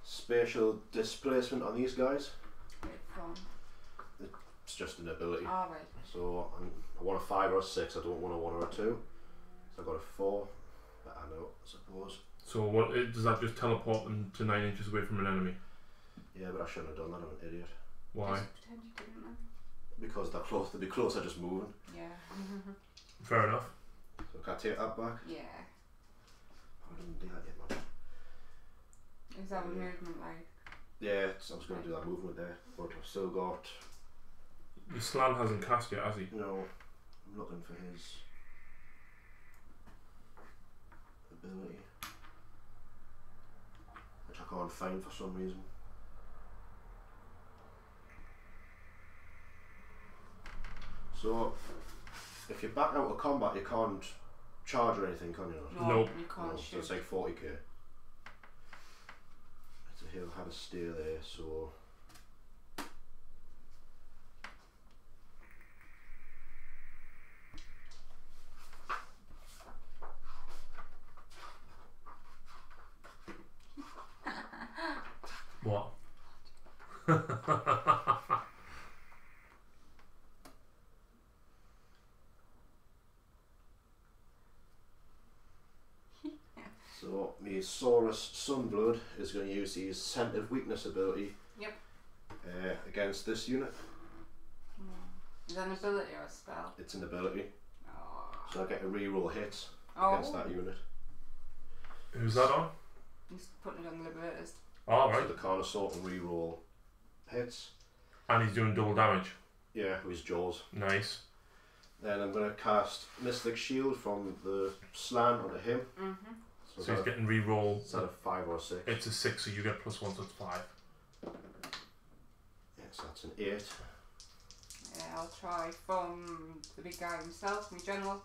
Speaker 3: Spatial Displacement on these guys. It's just an ability.
Speaker 2: Oh, right.
Speaker 3: So I want a 5 or a 6, I don't want a 1 or a 2. So I got a 4, but I know, I suppose.
Speaker 1: So what does that just teleport them to 9 inches away from an enemy?
Speaker 3: Yeah, but I shouldn't have done that, I'm an idiot.
Speaker 1: Why?
Speaker 2: Just pretend you didn't know.
Speaker 3: Because they're close, they'll be closer just moving.
Speaker 2: Yeah.
Speaker 1: Fair enough.
Speaker 3: So can I take that back?
Speaker 2: Yeah.
Speaker 3: I didn't do that yet, man.
Speaker 2: Is that a movement like?
Speaker 3: Yeah, so I was going to do that movement there, but I've still got...
Speaker 1: The Slan hasn't cast yet, has he?
Speaker 3: No, I'm looking for his ability, which I can't find for some reason. So, if you're back out of combat, you can't charge or anything, can you?
Speaker 2: No,
Speaker 1: Nope.
Speaker 2: you can't
Speaker 3: So
Speaker 2: shoot.
Speaker 3: it's like 40k. So he'll have a steer there, so...
Speaker 1: What?
Speaker 3: So, my Saurus Sunblood is going to use his Scent of Weakness ability against this unit.
Speaker 2: Is that an ability or a spell?
Speaker 3: It's an ability.
Speaker 2: Oh.
Speaker 3: So I get a reroll hits against that unit.
Speaker 1: Who's that on?
Speaker 2: He's putting it on the Liberators.
Speaker 1: Oh,
Speaker 3: So
Speaker 1: right.
Speaker 3: the Corner Sort and reroll hits.
Speaker 1: And he's doing double damage.
Speaker 3: Yeah, with his jaws.
Speaker 1: Nice.
Speaker 3: Then I'm going to cast Mystic Shield from the Slan onto him.
Speaker 1: So he's getting re-roll.
Speaker 3: Instead of 5 or 6.
Speaker 1: It's a 6, so you get +1, so it's 5.
Speaker 3: Yeah, so that's an 8.
Speaker 2: Yeah, I'll try from the big guy himself, my general.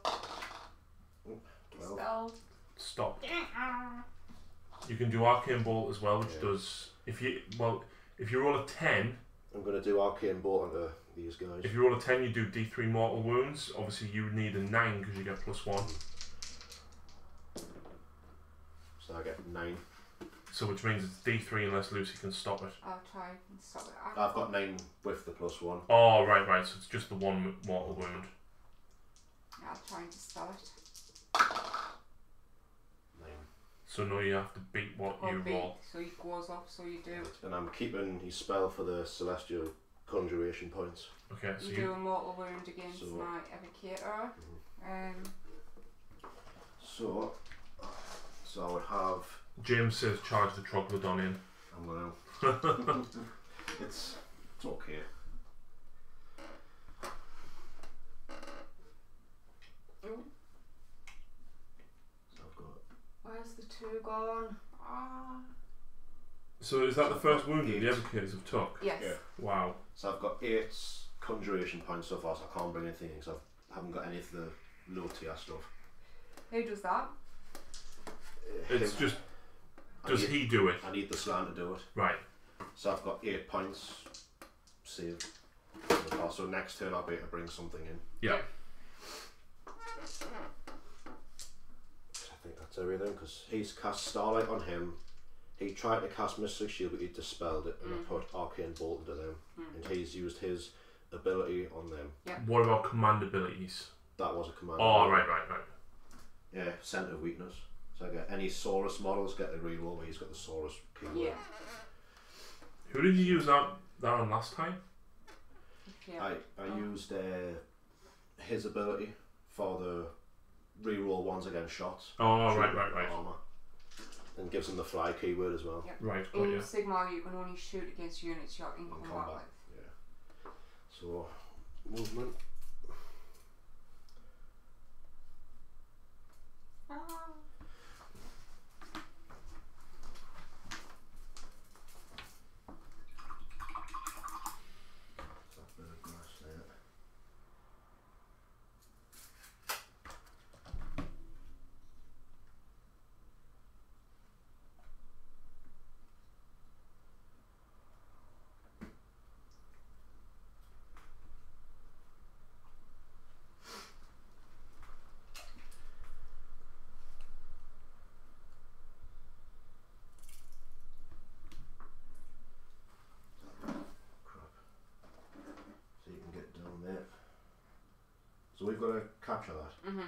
Speaker 3: 12.
Speaker 2: Spell.
Speaker 1: Stop. You can do Arcane Bolt as well, which
Speaker 3: Yeah.
Speaker 1: does if you roll a 10.
Speaker 3: I'm going to do Arcane Bolt onto these guys.
Speaker 1: If you roll a 10, you do D3 mortal wounds. Obviously, you would need a 9 because you get +1.
Speaker 3: So I get 9.
Speaker 1: So which means it's D3 unless Lucy can stop it.
Speaker 2: I'll try and stop it.
Speaker 3: I've got 9 with the +1.
Speaker 1: Oh, right. So it's just the one mortal wound.
Speaker 2: I'll try and dispel it.
Speaker 3: 9.
Speaker 1: So now you have to beat what you roll.
Speaker 2: So he goes off, so you do.
Speaker 3: And I'm keeping his spell for the Celestial Conjuration points.
Speaker 1: Okay, so
Speaker 2: You do a mortal wound against
Speaker 3: So-
Speaker 2: my Evocator.
Speaker 3: So I would have...
Speaker 1: James says charge the Troglodon in.
Speaker 3: I'm going to... It's okay. So I've got...
Speaker 2: Where's the 2 gone? Ah.
Speaker 1: So is that the first wound that
Speaker 3: 8.
Speaker 1: the Evocators have took?
Speaker 2: Yes.
Speaker 3: Yeah.
Speaker 1: Wow.
Speaker 3: So I've got 8 conjuration points so far, so I can't bring anything in because I haven't got any of the low tier stuff.
Speaker 2: Who does that?
Speaker 1: It's
Speaker 3: Him.
Speaker 1: just. Does he do it?
Speaker 3: I need the slan to do it.
Speaker 1: Right.
Speaker 3: So I've got 8 points saved. So next turn I'll be able to bring something in.
Speaker 1: Yeah.
Speaker 3: I think that's everything because he's cast Starlight on him. He tried to cast Mystic Shield but he dispelled it and I put Arcane Bolt into them. And he's used his ability on them.
Speaker 1: What about command abilities?
Speaker 3: That was a command.
Speaker 1: Oh,
Speaker 3: ability.
Speaker 1: right.
Speaker 3: Yeah, Centre Weakness. So I get any Saurus models get the reroll where he's got the Saurus keyword.
Speaker 2: Yeah.
Speaker 1: Who did you use that on last time?
Speaker 2: Yeah.
Speaker 3: I used his ability for the reroll ones against shots.
Speaker 1: Oh,
Speaker 3: Shoot
Speaker 1: right.
Speaker 3: Armor. And gives him the fly keyword as well.
Speaker 2: Yep.
Speaker 1: Right, got
Speaker 2: In
Speaker 1: you.
Speaker 2: Sigmar, you can only shoot against units you're in
Speaker 3: On
Speaker 2: combat
Speaker 3: combat.
Speaker 2: with.
Speaker 3: Yeah. So movement. That bit of grass there. So you can get down there. So we've got to capture that.
Speaker 2: Mm-hmm.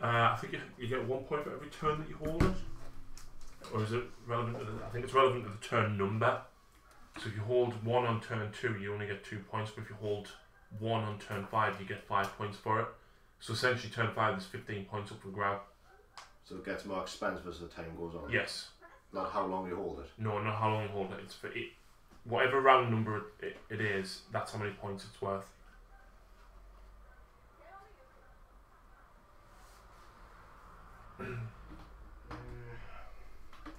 Speaker 1: I think you get 1 point for every turn that you hold it. Or is it relevant to I think it's relevant to the turn number. So if you hold 1 on turn 2, you only get 2 points, but if you hold 1 on turn 5, you get 5 points for it. So essentially turn 5 is 15 points up for grab.
Speaker 3: So it gets more expensive as the time goes on.
Speaker 1: Yes.
Speaker 3: Not how long you hold it.
Speaker 1: No, not how long you hold it. It's for it. Whatever round number it is, that's how many points it's worth.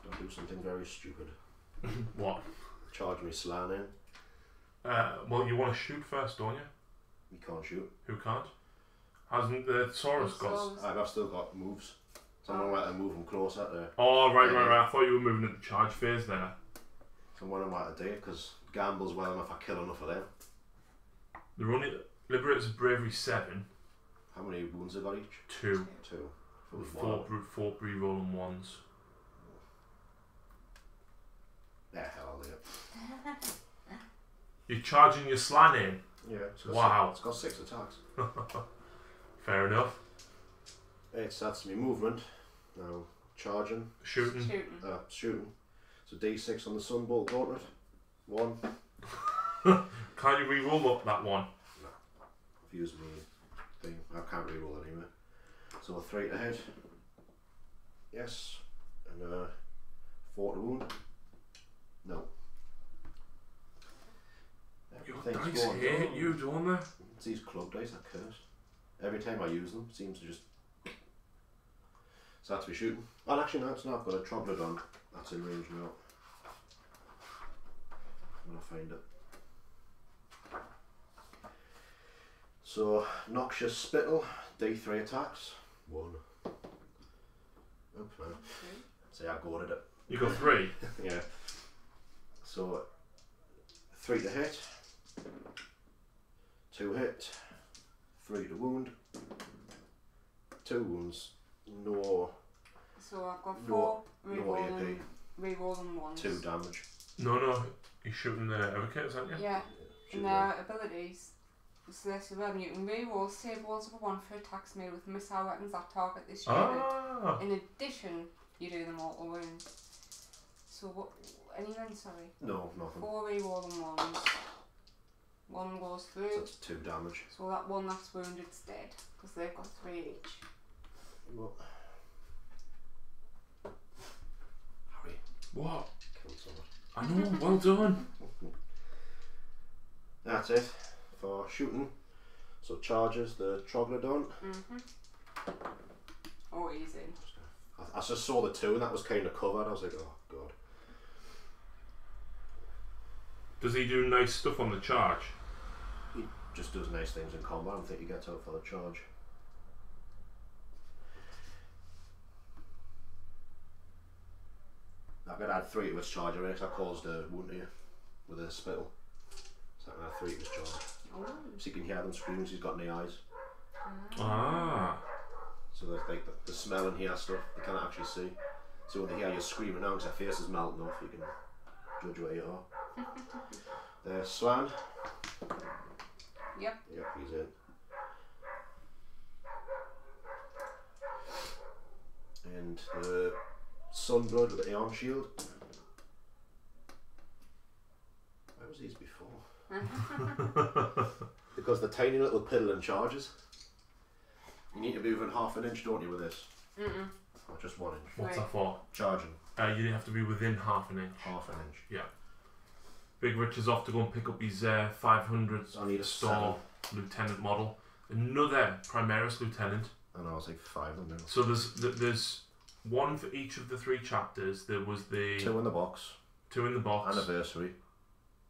Speaker 3: Don't do something very stupid.
Speaker 1: What?
Speaker 3: Charge me slan in.
Speaker 1: Well, you want to shoot first, don't you?
Speaker 3: You can't shoot.
Speaker 1: Who can't? Hasn't the Saurus got?
Speaker 3: I've still got moves. Someone might have moved them closer to.
Speaker 1: Oh, right. I thought you were moving at the charge phase there.
Speaker 3: Someone might have did it because Gamble's well enough. I kill enough of them.
Speaker 1: They're only Liberators of Bravery 7.
Speaker 3: How many wounds have got each?
Speaker 1: 2.
Speaker 3: 2. If it was
Speaker 1: Four
Speaker 3: one.
Speaker 1: brute, 4 re-rolling ones.
Speaker 3: Yeah, hell, I'll do it.
Speaker 1: You're charging your slan in.
Speaker 3: Yeah.
Speaker 1: Wow.
Speaker 3: It's got 6 attacks.
Speaker 1: Fair enough.
Speaker 3: So that's my movement. Now charging.
Speaker 1: Shooting.
Speaker 3: Shooting. So D6 on the Sunbolt gauntlet. 1.
Speaker 1: Can't you re-roll up that one?
Speaker 3: No. I've used my thing. I can't re-roll anyway. So a 3 to hit. Yes. And 4 to wound. No.
Speaker 1: Your
Speaker 3: Everything's
Speaker 1: dice
Speaker 3: going
Speaker 1: hate
Speaker 3: down.
Speaker 1: you, don't they?
Speaker 3: It's these club dice are cursed. Every time I use them, it seems to just. So that's me shooting. Well, actually, no, it's not. I've got a Troglodon that's in range now. I'm gonna find it. So, Noxious Spittle, D3 attacks. 1. Oh, no. See, I goaded it.
Speaker 1: You got 3.
Speaker 3: Yeah. So, 3 to hit. 2 hit. 3 to wound. 2 wounds. No.
Speaker 2: So I've got
Speaker 3: No
Speaker 2: 4
Speaker 3: AP.
Speaker 2: re-rolling ones.
Speaker 3: 2 damage.
Speaker 1: No. You're shooting the Evocators, aren't you?
Speaker 2: Yeah,
Speaker 3: Shoot
Speaker 2: and
Speaker 3: one.
Speaker 2: their abilities. So this is when you can re-roll save rolls of a 1 for attacks made with missile weapons that target this unit.
Speaker 1: Ah.
Speaker 2: In addition, you do them all to wound. So what? Anything? Sorry.
Speaker 3: No, nothing.
Speaker 2: 4 re-rolling ones. 1 goes
Speaker 3: So
Speaker 2: through.
Speaker 3: that's 2 damage.
Speaker 2: So that one that's wounded's dead because they've got 3 each.
Speaker 3: Well. Harry,
Speaker 1: What?
Speaker 3: killed someone.
Speaker 1: I know, well done.
Speaker 3: That's it for shooting. So charges the Troglodon.
Speaker 2: Oh, easy.
Speaker 3: I just saw the 2 and that was kind of covered. I was like, oh god.
Speaker 1: Does he do nice stuff on the charge?
Speaker 3: He just does nice things in combat. I don't think he gets out for the charge. I could add 3 to his charge already because I caused a wound to you with a spittle. So I can add 3 to his charge.
Speaker 2: Oh.
Speaker 3: So you can hear them screams, he's got no eyes.
Speaker 1: Ah.
Speaker 3: So there's like the smell and hear stuff, you can't actually see. So when they hear you screaming now because their face is melting off, you can judge where you are. There's Slan.
Speaker 2: Yep.
Speaker 3: Yep, he's in. And the Sunblood with the Aeon Shield. Where was these before? Because the tiny little piddling charges. You need to be within half an inch, don't you, with this?
Speaker 2: Mm-mm.
Speaker 3: Or just 1 inch?
Speaker 1: What's that for?
Speaker 3: Charging.
Speaker 1: You have to be within half an inch.
Speaker 3: Half an inch.
Speaker 1: Yeah. Big Rich is off to go and pick up his 500
Speaker 3: I need a
Speaker 1: Storm Lieutenant model. Another Primaris Lieutenant.
Speaker 3: I know, it's like 5 of them.
Speaker 1: So there's one for each of the 3 chapters. There was the
Speaker 3: 2 in the box.
Speaker 1: 2 in the box.
Speaker 3: Anniversary.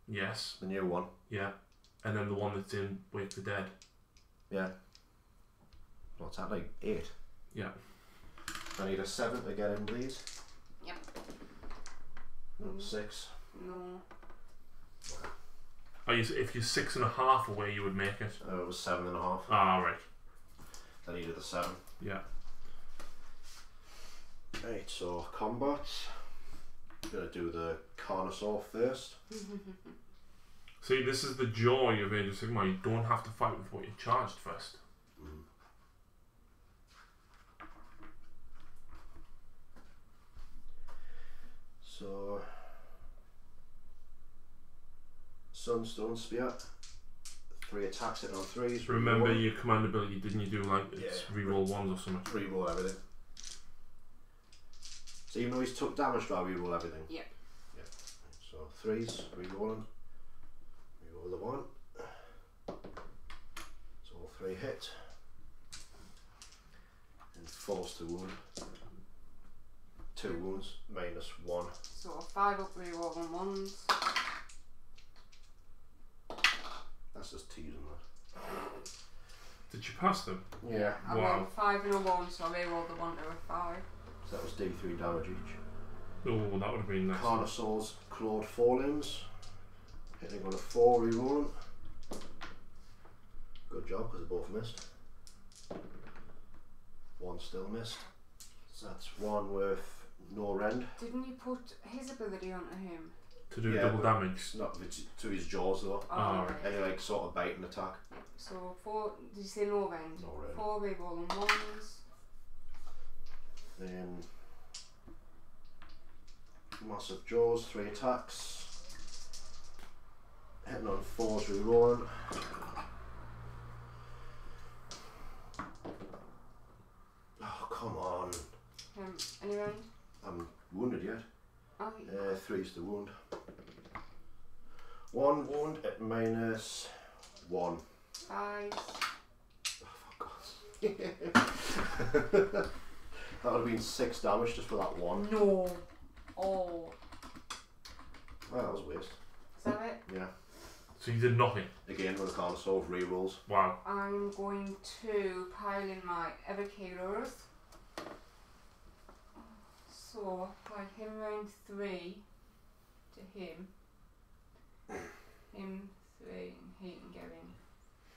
Speaker 1: Yes.
Speaker 3: The new one.
Speaker 1: Yeah. And then the one that's in Wake the Dead.
Speaker 3: Yeah. What's that, like 8?
Speaker 1: Yeah.
Speaker 3: I need a 7 to get in, please.
Speaker 2: Yep.
Speaker 3: No, 6.
Speaker 2: No.
Speaker 1: Oh, if you're 6.5 away, you would make it.
Speaker 3: It was 7.5.
Speaker 1: Ah, right.
Speaker 3: I needed the 7.
Speaker 1: Yeah.
Speaker 3: Right, so combat. I'm gonna do the Carnosaur first.
Speaker 1: See, this is the joy of Age of Sigmar. You don't have to fight with what you charged first.
Speaker 3: So, Sunstone Spear. 3 attacks hitting on 3s.
Speaker 1: Remember your command ability, didn't you do like it's reroll 1s or something?
Speaker 3: Reroll everything. So even though he's took damage, do I reroll everything?
Speaker 2: Yep.
Speaker 3: Yeah. So 3s, rerolling. Reroll the 1. So all 3 hit. And force to wound. 2 wounds, -1.
Speaker 2: So 5 up reroll on 1s.
Speaker 3: That's just teasing that.
Speaker 1: Did you pass them?
Speaker 3: Yeah.
Speaker 2: I
Speaker 1: Wow.
Speaker 2: rolled 5 and a 1, so I rerolled the 1 to a 5.
Speaker 3: So that was D3 damage each.
Speaker 1: Oh, that would have been nice.
Speaker 3: Carnosaur's clawed 4 limbs. Hitting on a 4, rerolling. Good job, because they both missed. 1 still missed. So that's 1 with no rend.
Speaker 2: Didn't you put his ability onto him?
Speaker 1: To do
Speaker 3: Yeah,
Speaker 1: double
Speaker 3: but
Speaker 1: damage.
Speaker 3: It's not it's to his jaws though.
Speaker 1: Oh,
Speaker 2: right.
Speaker 3: Any like sort of biting attack.
Speaker 2: So 4, did you say no rend?
Speaker 3: No rend.
Speaker 2: 4 reroll on 1s.
Speaker 3: Then massive jaws, 3 attacks. Hitting on 4s, rerolling. Oh come on!
Speaker 2: Any rend?
Speaker 3: I'm wounded yet.
Speaker 2: Oh,
Speaker 3: 3's the wound. 1 wound at -1.
Speaker 2: 5.
Speaker 3: Oh, for God's That would have been 6 damage just for that 1.
Speaker 2: No. Oh.
Speaker 3: Well, that was a waste.
Speaker 2: Is that it?
Speaker 3: Yeah.
Speaker 1: So you did nothing.
Speaker 3: Again with the Carnosaur of rerolls.
Speaker 1: Wow.
Speaker 2: I'm going to pile in my evocators. So, pile him round 3 to him. Him 3 and he can get in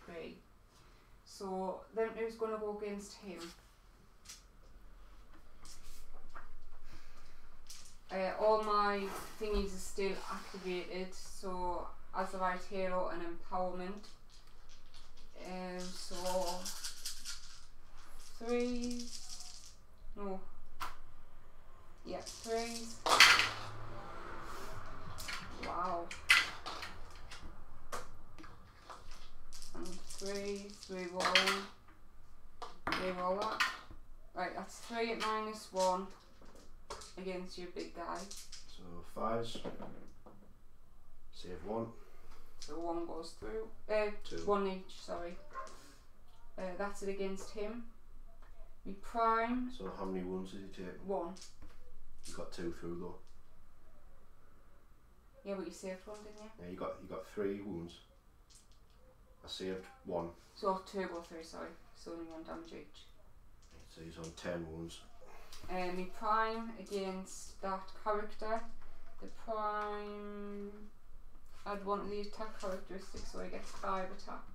Speaker 2: 3. So, then who's going to go against him? All my thingies are still activated, so as the right hero and empowerment. So 3s. No. Yeah, 3s. Wow. And 3s, reroll. Reroll that. Right, that's 3 at -1 against your big guy.
Speaker 3: So 5s. Save 1.
Speaker 2: So 1 goes through.
Speaker 3: 2.
Speaker 2: 1 each, sorry. That's it against him. We prime.
Speaker 3: So how many wounds did he take?
Speaker 2: 1.
Speaker 3: You got 2 through though.
Speaker 2: Yeah, but you saved one, didn't you?
Speaker 3: Yeah, you got 3 wounds. I saved 1.
Speaker 2: So 2 go through, sorry. So only 1 damage each.
Speaker 3: So he's on 10 wounds.
Speaker 2: Me prime against that character. The prime... I'd want the attack characteristics so he gets 5 attacks.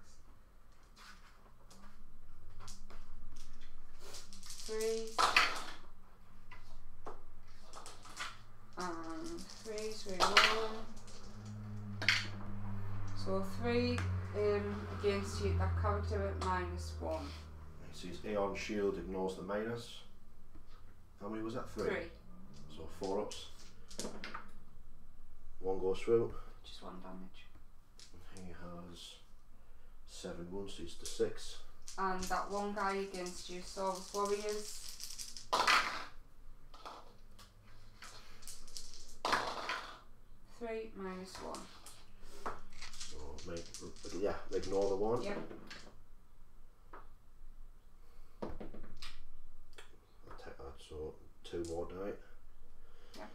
Speaker 2: 3 and 3, 3, 1. So 3 against you, that character at -1.
Speaker 3: So his Aeon shield ignores the minus. How many was that? 3. So 4 ups. 1 goes through.
Speaker 2: Just 1 damage.
Speaker 3: He has 7 wounds, so he's to 6.
Speaker 2: And that one guy against you, Souls Warriors. 3 -1.
Speaker 3: So ignore the 1.
Speaker 2: Yep.
Speaker 3: I'll take that, so 2 more die.
Speaker 2: Yep.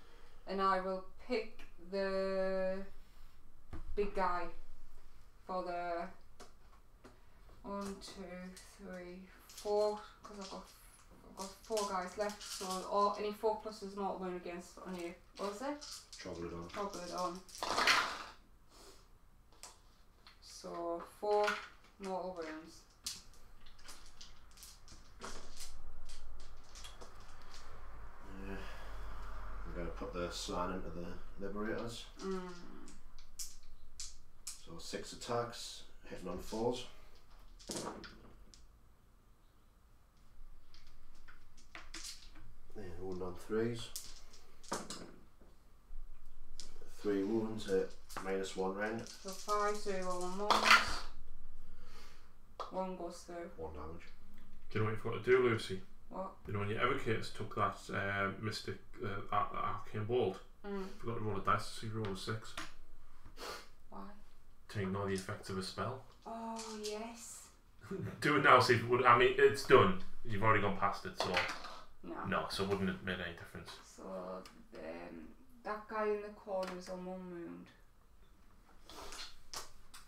Speaker 2: And I will pick the big guy for the 1, 2, 3, 4, because I've got 4 guys left, so any 4 pluses mortal wound against on you. What was it?
Speaker 3: Trouble it on.
Speaker 2: Trouble it on. So 4 mortal wounds.
Speaker 3: Yeah. I'm going to put the slan into the liberators. So 6 attacks, hitting on 4s. And wound on 3s. 3 wounds at -1 round.
Speaker 2: So 5, 0, 1 1s. 1 goes through.
Speaker 3: 1 damage.
Speaker 1: Do you know what you forgot to do, Lucy?
Speaker 2: What?
Speaker 1: You know when your evocators took that mystic arcane bolt, forgot to roll a dice to see if you roll a 6.
Speaker 2: Why?
Speaker 1: To ignore the effects of a spell.
Speaker 2: Oh yes.
Speaker 1: Do it now, see if it would. I mean, it's done. You've already gone past it, so
Speaker 2: No.
Speaker 1: so it wouldn't have made any difference.
Speaker 2: So that guy in the corner is on 1 wound.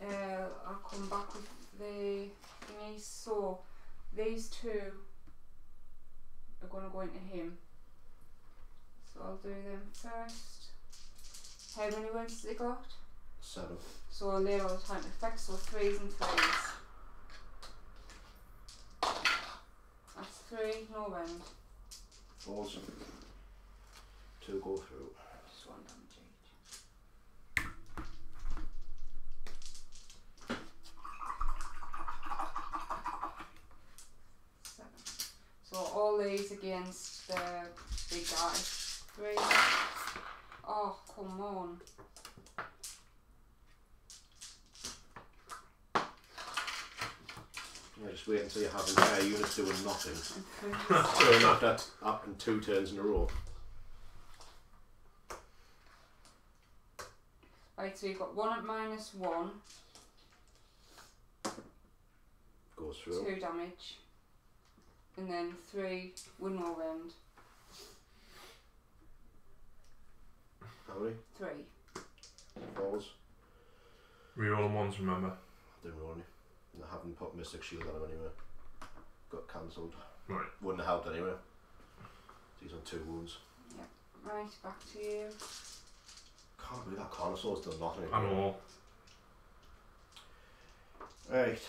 Speaker 2: I'll come back with the thingy. So these 2 are going to go into him. So I'll do them first. How many wounds has he got?
Speaker 3: 7.
Speaker 2: So I'll lay all the time effects, so 3s and 3s. That's 3, no wound.
Speaker 3: 4s. 2 go through.
Speaker 2: Just 1 damage each. So all these against the big guy. 3. Oh, come on.
Speaker 3: Yeah, just wait until you have entire units doing nothing. Turn after up in 2 turns in a row.
Speaker 2: Right, so you've got 1 at -1.
Speaker 3: Goes through.
Speaker 2: 2 damage. And then 3 with no wound.
Speaker 3: How many?
Speaker 2: 3.
Speaker 3: 4s.
Speaker 1: Reroll 1s, remember.
Speaker 3: I didn't roll any. And I haven't put Mystic Shield on him anyway. Got cancelled.
Speaker 1: Right.
Speaker 3: Wouldn't have helped anyway. He's on 2 wounds.
Speaker 2: Yep. Right, back to you.
Speaker 3: Can't believe that Carnosaur's done nothing.
Speaker 1: I know.
Speaker 3: Right.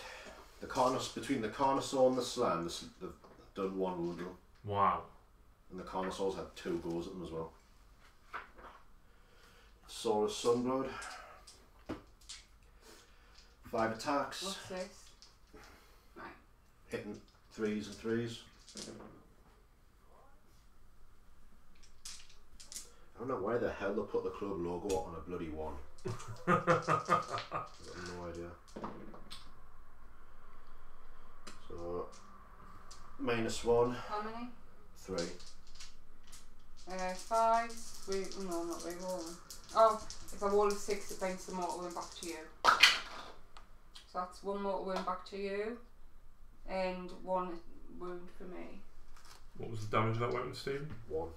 Speaker 3: Between the Carnosaur and the Slan, they've done 1 wound to them.
Speaker 1: Wow.
Speaker 3: And the Carnosaur's had 2 goes at them as well. Saurus Sunblood. 5 attacks.
Speaker 2: What's this? Right.
Speaker 3: Hitting 3s and 3s. I don't know why the hell they put the club logo on a bloody 1. I've got no idea. So -1.
Speaker 2: How many?
Speaker 3: 3.
Speaker 2: 5. No, not re-rolling. Oh, if I roll a 6, it brings the mortal wound back to you. So that's 1 mortal wound back to you, and 1 wound for me.
Speaker 1: What was the damage of that weapon, Stephen?
Speaker 3: 1.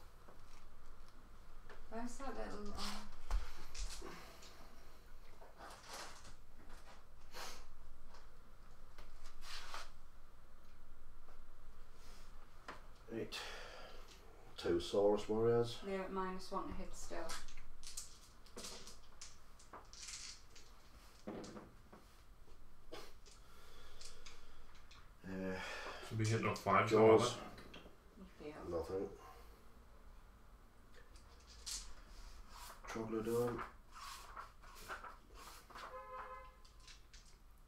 Speaker 2: Where's that little?
Speaker 3: 2 Saurus warriors.
Speaker 2: They're at -1 to hit still.
Speaker 1: Should be hitting on 5.
Speaker 3: Jaws.
Speaker 2: You fail.
Speaker 3: Nothing. Troglodon.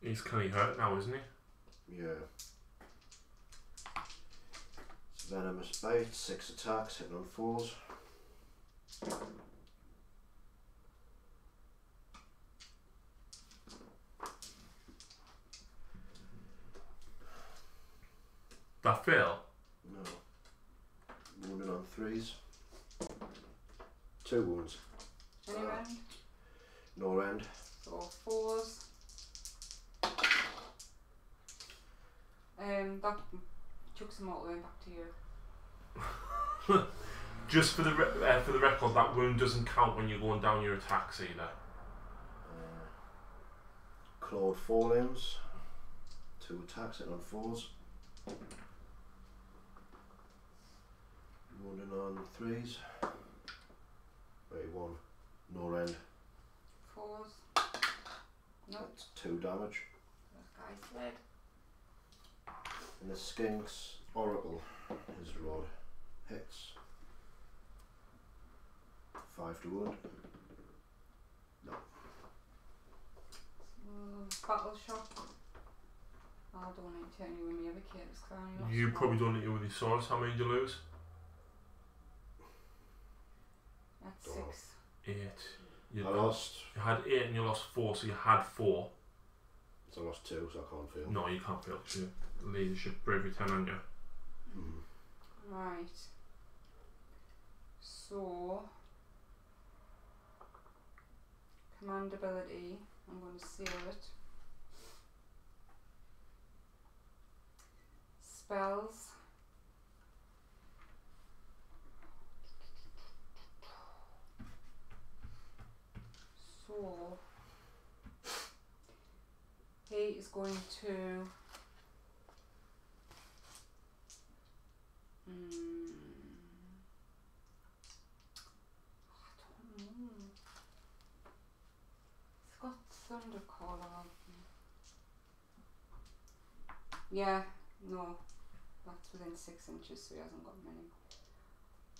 Speaker 1: He's kind of hurt now, isn't he?
Speaker 3: Yeah. Venomous bite, 6 attacks, hitting on 4s.
Speaker 1: That fail?
Speaker 3: No. Wounded on 3s. 2 wounds.
Speaker 2: Any round?
Speaker 3: No end.
Speaker 2: So 4s. That chucks them all the way back to you.
Speaker 1: Just for the record, that wound doesn't count when you're going down your attacks either.
Speaker 3: Clawed 4 limbs. 2 attacks, hitting on 4s. Wounded on 3s. 81. No end.
Speaker 2: 4s. Nope.
Speaker 3: That's 2 damage.
Speaker 2: That guy's dead.
Speaker 3: And the Skink's Oracle, his rod hits. 5 to wound. No.
Speaker 2: Battle shock. I don't need to tell you when we ever killed this clown.
Speaker 1: You probably don't need it with your swords. How many did you lose?
Speaker 2: That's
Speaker 3: Don't know.
Speaker 2: 6.
Speaker 1: 8. You
Speaker 3: lost.
Speaker 1: You had 8 and you lost 4, so you had 4.
Speaker 3: So I lost 2, so I can't feel.
Speaker 1: No, you can't fail. You leadership bravery 10 on you.
Speaker 2: Right. So command ability, I'm going to save it. Spells. So he is going to I don't know. It's got Thundercaller. Yeah, no. That's within 6 inches, so he hasn't got many.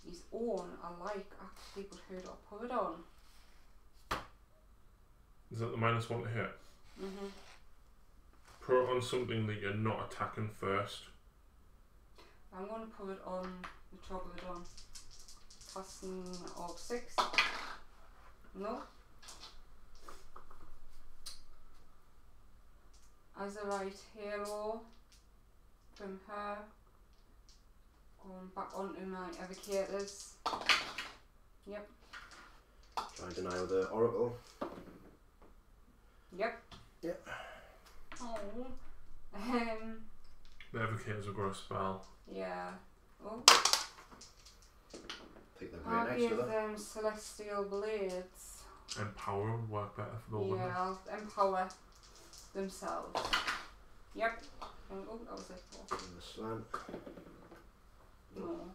Speaker 2: His own, I like actually, but who do I put it on?
Speaker 1: Is that the -1 to hit?
Speaker 2: Mm-hmm.
Speaker 1: Put it on something that you're not attacking first.
Speaker 2: I'm going to put it on the Troglodon. Casting of 6. No. As a right hero from her. Going back onto my evocators. Yep.
Speaker 3: Trying to deny with the Oracle.
Speaker 2: Yep.
Speaker 3: Yep.
Speaker 2: Oh.
Speaker 1: The Evocators will grow a spell.
Speaker 2: Yeah. Oh.
Speaker 3: Take the
Speaker 2: I'll
Speaker 3: great next to
Speaker 2: give
Speaker 3: that.
Speaker 2: them Celestial Blades.
Speaker 1: Empower would work better for the women.
Speaker 2: Yeah, I'll empower themselves. Yep. Oh, that was it.
Speaker 3: And the slant.
Speaker 2: No.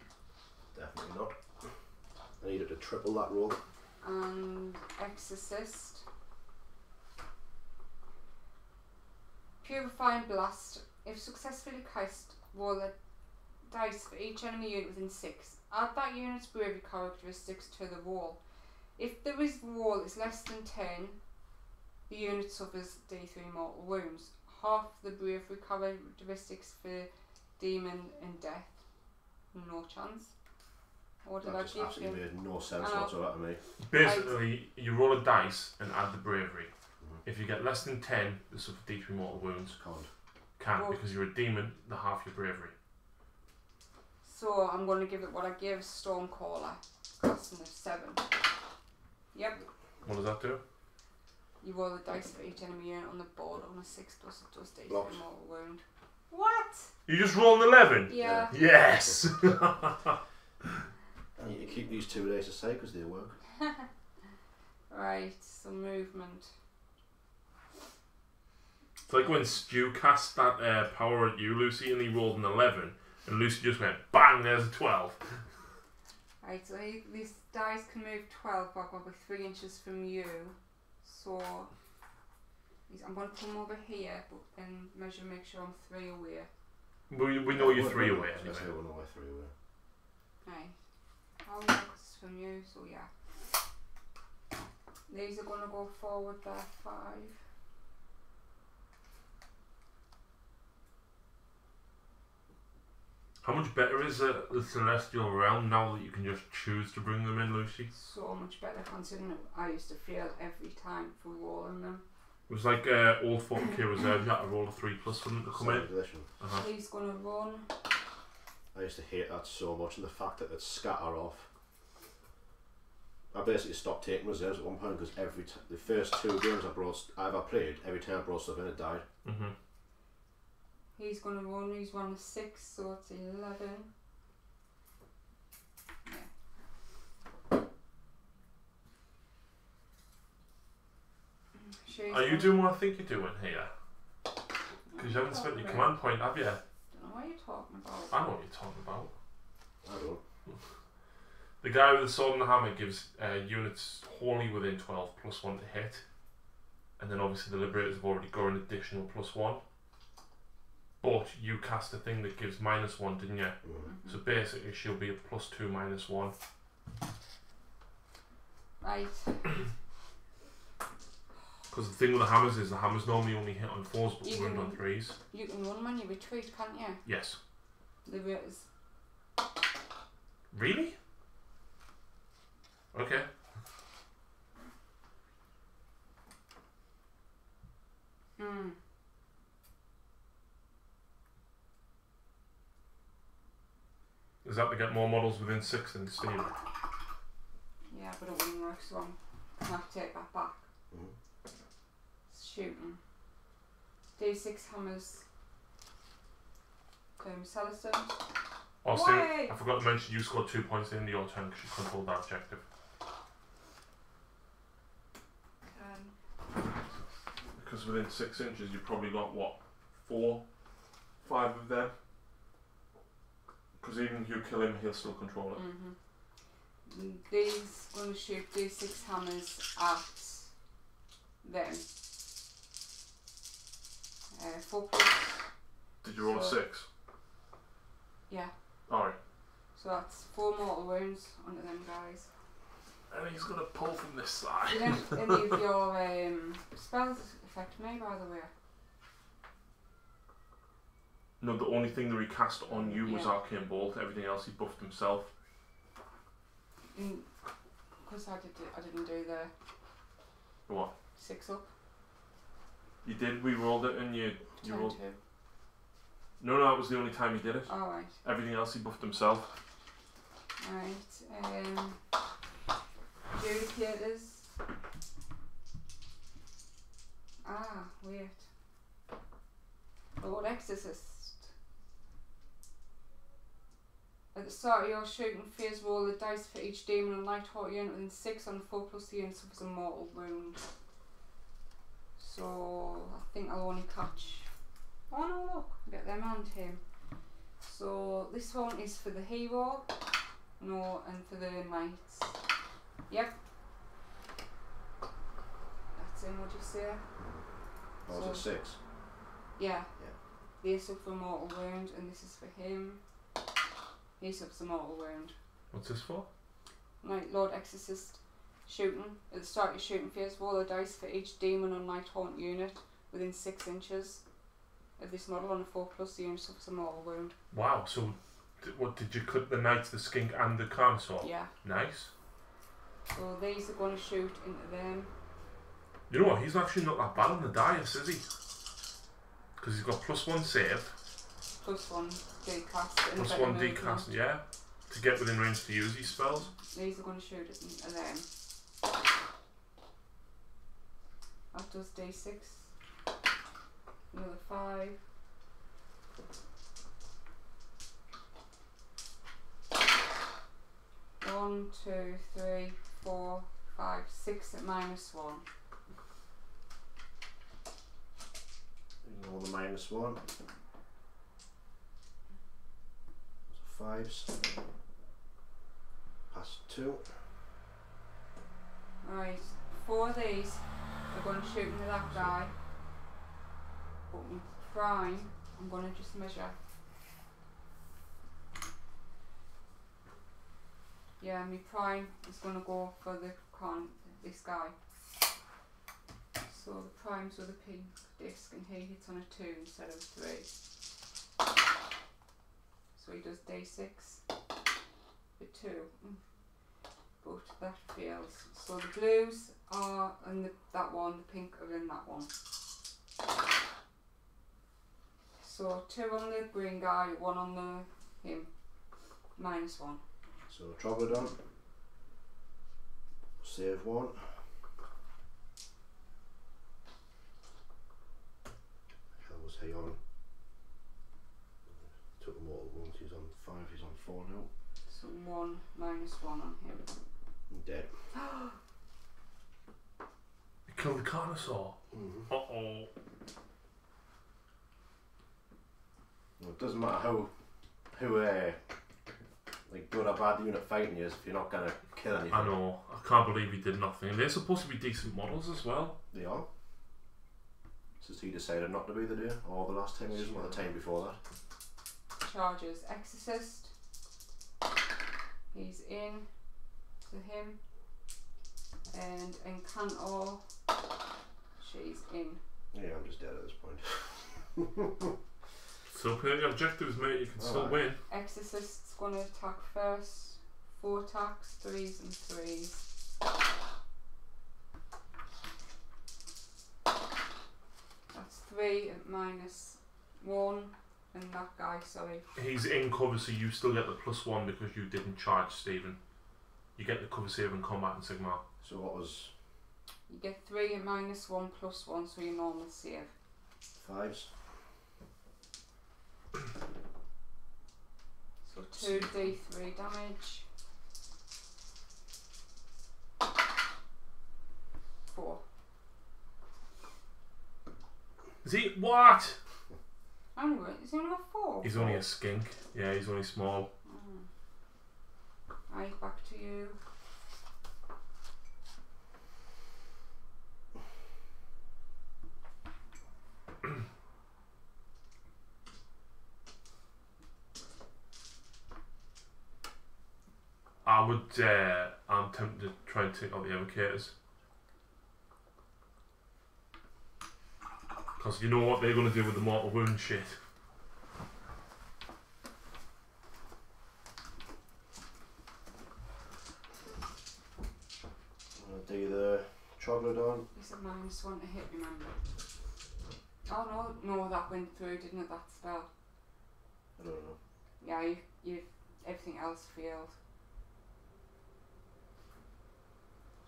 Speaker 3: Definitely not. I needed to triple that roll.
Speaker 2: And Exorcist. Purifying Blast. If successfully cast, roll a dice for each enemy unit within 6. Add that unit's bravery characteristics to the roll. If the roll is less than 10, the unit suffers D3 mortal wounds. Half the bravery characteristics for demon and death. No chance. What did
Speaker 3: That
Speaker 2: I
Speaker 3: just
Speaker 2: give
Speaker 3: absolutely
Speaker 2: you?
Speaker 3: made no sense
Speaker 2: I know.
Speaker 3: whatsoever to me.
Speaker 1: Basically, you roll a dice and add the bravery. If you get less than 10, you suffer D3 mortal wounds. Can't,
Speaker 2: Oh.
Speaker 1: because you're a demon, the half your bravery.
Speaker 2: So I'm going to give it what I gave Stormcaller. Casting of 7. Yep.
Speaker 1: What does that do?
Speaker 2: You roll the dice for each enemy unit on the board. On a 6 plus it does D3
Speaker 3: Blocked.
Speaker 2: mortal wound. What?
Speaker 1: You just roll an 11?
Speaker 2: Yeah.
Speaker 1: Yes!
Speaker 3: I need to keep these 2 days aside because they work.
Speaker 2: Right, some movement.
Speaker 1: It's like when Stu cast that power at you, Lucy, and he rolled an 11, and Lucy just went, bang, there's a 12.
Speaker 2: Right, so these dice can move 12 back over 3 inches from you. So I'm going to come over here and measure, make sure I'm 3 away.
Speaker 1: We know you're 3 away
Speaker 3: anyway.
Speaker 1: anyway.
Speaker 3: We know we're 3 away.
Speaker 2: Right. Oh yeah, 'cause it's from you, so yeah. These are going to go forward by 5.
Speaker 1: How much better is the Celestial Realm now that you can just choose to bring them in, Lucy?
Speaker 2: So much better, considering I used to fail every time for rolling them.
Speaker 1: It was like old 40k reserve, you had to roll a 3+ for them to come in.
Speaker 3: Edition.
Speaker 2: He's going to run.
Speaker 3: I used to hate that so much, and the fact that it's scatter off. I basically stopped taking reserves at one point because the first 2 games I ever played, every time I brought stuff in, it died.
Speaker 2: He's going to run. He's run a 6, so it's 11. Yeah.
Speaker 1: Are you doing what I think you're doing here? Because you haven't spent your command point, have you?
Speaker 2: I don't know what you're talking about.
Speaker 1: I know what you're talking about.
Speaker 3: I don't.
Speaker 1: The guy with the sword and the hammer gives units wholly within 12 +1 to hit. And then obviously the Liberators have already got an additional +1. But you cast a thing that gives -1, didn't you? So basically she'll be a +2 -1.
Speaker 2: Right.
Speaker 1: Because the thing with the hammers is the hammers normally only hit on 4s but wound on 3s.
Speaker 2: You can run when you retreat, can't you?
Speaker 1: Yes.
Speaker 2: Liberators.
Speaker 1: Really? Okay. Is that to get more models within 6 than Steve?
Speaker 2: Yeah, but it wouldn't work, so I'm going to take that back. Shooting. D6 hammers. Celestine.
Speaker 1: Oh, Steve, I forgot to mention you scored 2 points in your turn because you controlled that objective. Because within 6 inches you've probably got what? 4, 5 of them? Because even if you kill him, he'll still control it.
Speaker 2: These going to shoot D6 hammers at them. 4+.
Speaker 1: Did you roll a 6?
Speaker 2: Yeah.
Speaker 1: Alright.
Speaker 2: So that's 4 mortal wounds onto them guys.
Speaker 1: And he's going to pull from this side.
Speaker 2: You don't any of your spells affect me, by the way?
Speaker 1: No, the only thing that he cast on you was Arcane Bolt. Everything else he buffed himself.
Speaker 2: Because I didn't do the
Speaker 1: What?
Speaker 2: 6 up.
Speaker 1: You did. We rolled it, and you rolled.
Speaker 2: 2.
Speaker 1: No, that was the only time he did it.
Speaker 2: Oh, right.
Speaker 1: Everything else he buffed himself.
Speaker 2: Right. Adjudicators. Ah, wait. Lord Exorcist. At the start of your shooting phase, roll the dice for each demon and light hot unit within 6 on 4+ the unit suffers a mortal wound. So I think I'll only catch. Oh no, look, get them and him. So this one is for the hero, no, and for the knights. Yep. That's in. What do you say?
Speaker 3: Oh, was it 6?
Speaker 2: Yeah. They suffer a mortal wound, and this is for him. He suffers a mortal wound.
Speaker 1: What's this for?
Speaker 2: Right, Lord Exorcist. Shooting. At the start of your shooting phase, roll a dice for each demon and light haunt unit within 6 inches of this model on a 4+, the unit suffers a mortal wound.
Speaker 1: Wow, so what did you cut the knights, the skink and the carnosaur?
Speaker 2: Yeah.
Speaker 1: Nice.
Speaker 2: So these are going to shoot into them.
Speaker 1: You know what, he's actually not that bad on the dice, is he? Because he's got +1 save.
Speaker 2: +1 decast.
Speaker 1: +1 decast, yeah. To get within range to use these spells.
Speaker 2: These are going to shoot into them. That does D6. Another 5. One, 2, 3, 4, 5, 6 at -1.
Speaker 3: Ignore the -1. 5s. Pass 2.
Speaker 2: Right, 4 of these are going to shoot into that guy. But my prime, I'm going to just measure. Yeah, my prime is going to go for this guy. So the prime's with a pink disc and he hits on a 2 instead of a 3. So he does D6 for 2. But that fails. So the blues are in that one, the pink are in that one. So 2 on the green guy, 1 on him, -1.
Speaker 3: So Troglodon. Save 1. How was he on? Took him all at once. He's on 5. He's on 4 now.
Speaker 2: So 1 -1 on him.
Speaker 3: Dead.
Speaker 1: You killed the Carnosaur.
Speaker 3: Well, it doesn't matter how like good or bad the unit fighting is if you're not gonna kill anything.
Speaker 1: I know. I can't believe he did nothing. And they're supposed to be decent models as well.
Speaker 3: They are. Since he decided not to be the day, or the last time he wasn't, or the time before that.
Speaker 2: Charges Exorcist. He's in to him. And Encanto. She's in.
Speaker 3: Yeah, I'm just dead at this point.
Speaker 1: So play the objectives, mate. You can still win.
Speaker 2: Exorcist's going to attack first. 4 attacks, 3s and 3s. That's 3 at -1. And that guy, sorry.
Speaker 1: He's in cover, so you still get the +1 because you didn't charge Stephen. You get the cover save in combat and Sigmar.
Speaker 3: So what was?
Speaker 2: You get 3 at -1 +1, so your normal save.
Speaker 3: 5s.
Speaker 2: So 2d3 damage. 4.
Speaker 1: Is he what?
Speaker 2: Anyway, is he only got 4?
Speaker 1: He's only a skink. Yeah, he's only small.
Speaker 2: Right, back to you.
Speaker 1: I'm tempted to try and take out the evocators. Because you know what they're going to do with the mortal wound shit.
Speaker 3: I'm going to do the Troglodon.
Speaker 2: He's a -1 to hit, remember? Oh no, that went through, didn't it, that spell?
Speaker 3: I don't know.
Speaker 2: Yeah, you everything else failed.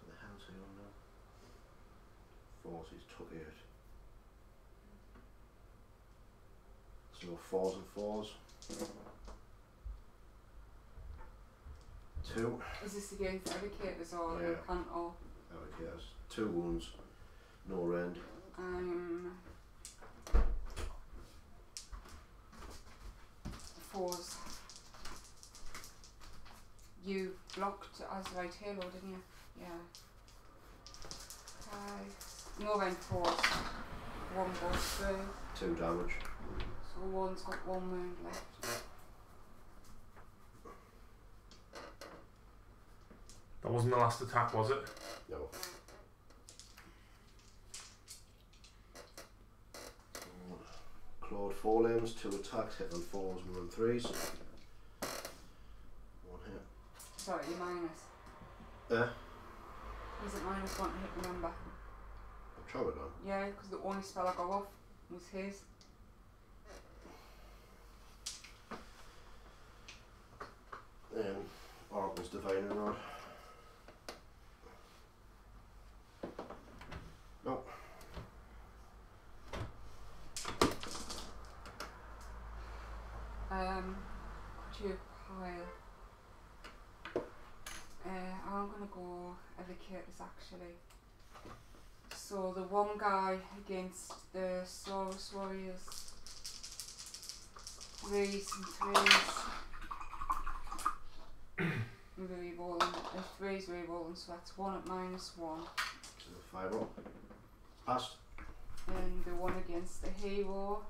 Speaker 3: What the hell's he on now? 4s, he's took 8. So 4s and 4s. 2.
Speaker 2: Is this against evocators or
Speaker 3: Yeah.
Speaker 2: Encanto?
Speaker 3: Okay, that's 2 wounds. No rend.
Speaker 2: 4s. You blocked Azurite Halo, didn't you? Yeah. 5. No rend 4s. 1 goes through.
Speaker 3: 2 damage.
Speaker 2: So 1's got 1 wound left.
Speaker 1: That wasn't the last attack, was it?
Speaker 3: No. Clawed 4 limbs, 2 attacks, hit on 4s, 1 on 3s. 1 hit.
Speaker 2: Sorry, you minus.
Speaker 3: There.
Speaker 2: He's at -1 to hit, remember?
Speaker 3: I'm trying it now.
Speaker 2: Yeah, because the only spell I got off was his.
Speaker 3: Oracle's Divining Rod. No.
Speaker 2: Could you pile? I'm gonna go evocators actually. So the one guy against the Saurus Warriors. 3s and 3s. re-rolling. A 3's re-rolling, so that's 1 at -1.
Speaker 3: So 5 roll. Passed.
Speaker 2: And the one against the hero.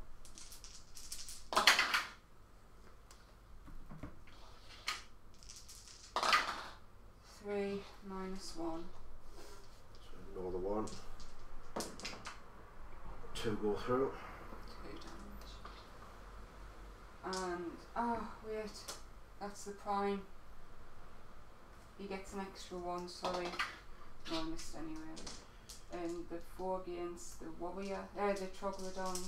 Speaker 2: Three -1.
Speaker 3: So another 1. 2 go through.
Speaker 2: 2 damage. And oh wait, that's the prime. He gets an extra 1. Sorry, no, I missed anyway. And the 4 against the warrior, the troglodyte.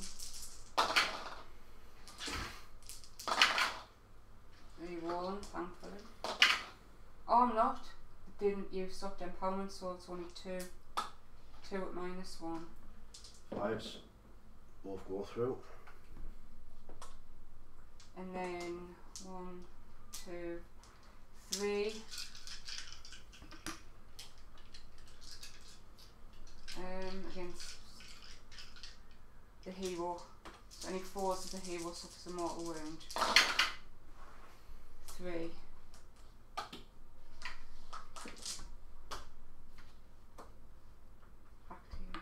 Speaker 2: Re-rolling, thankfully. Oh, I'm not. Didn't use soft empowerment, so it's only 2. 2 at -1.
Speaker 3: 5s. Both go through.
Speaker 2: And then 1, 2, 3. Against the hero. So any 4s of the hero suffers a mortal wound. 3. Back to you.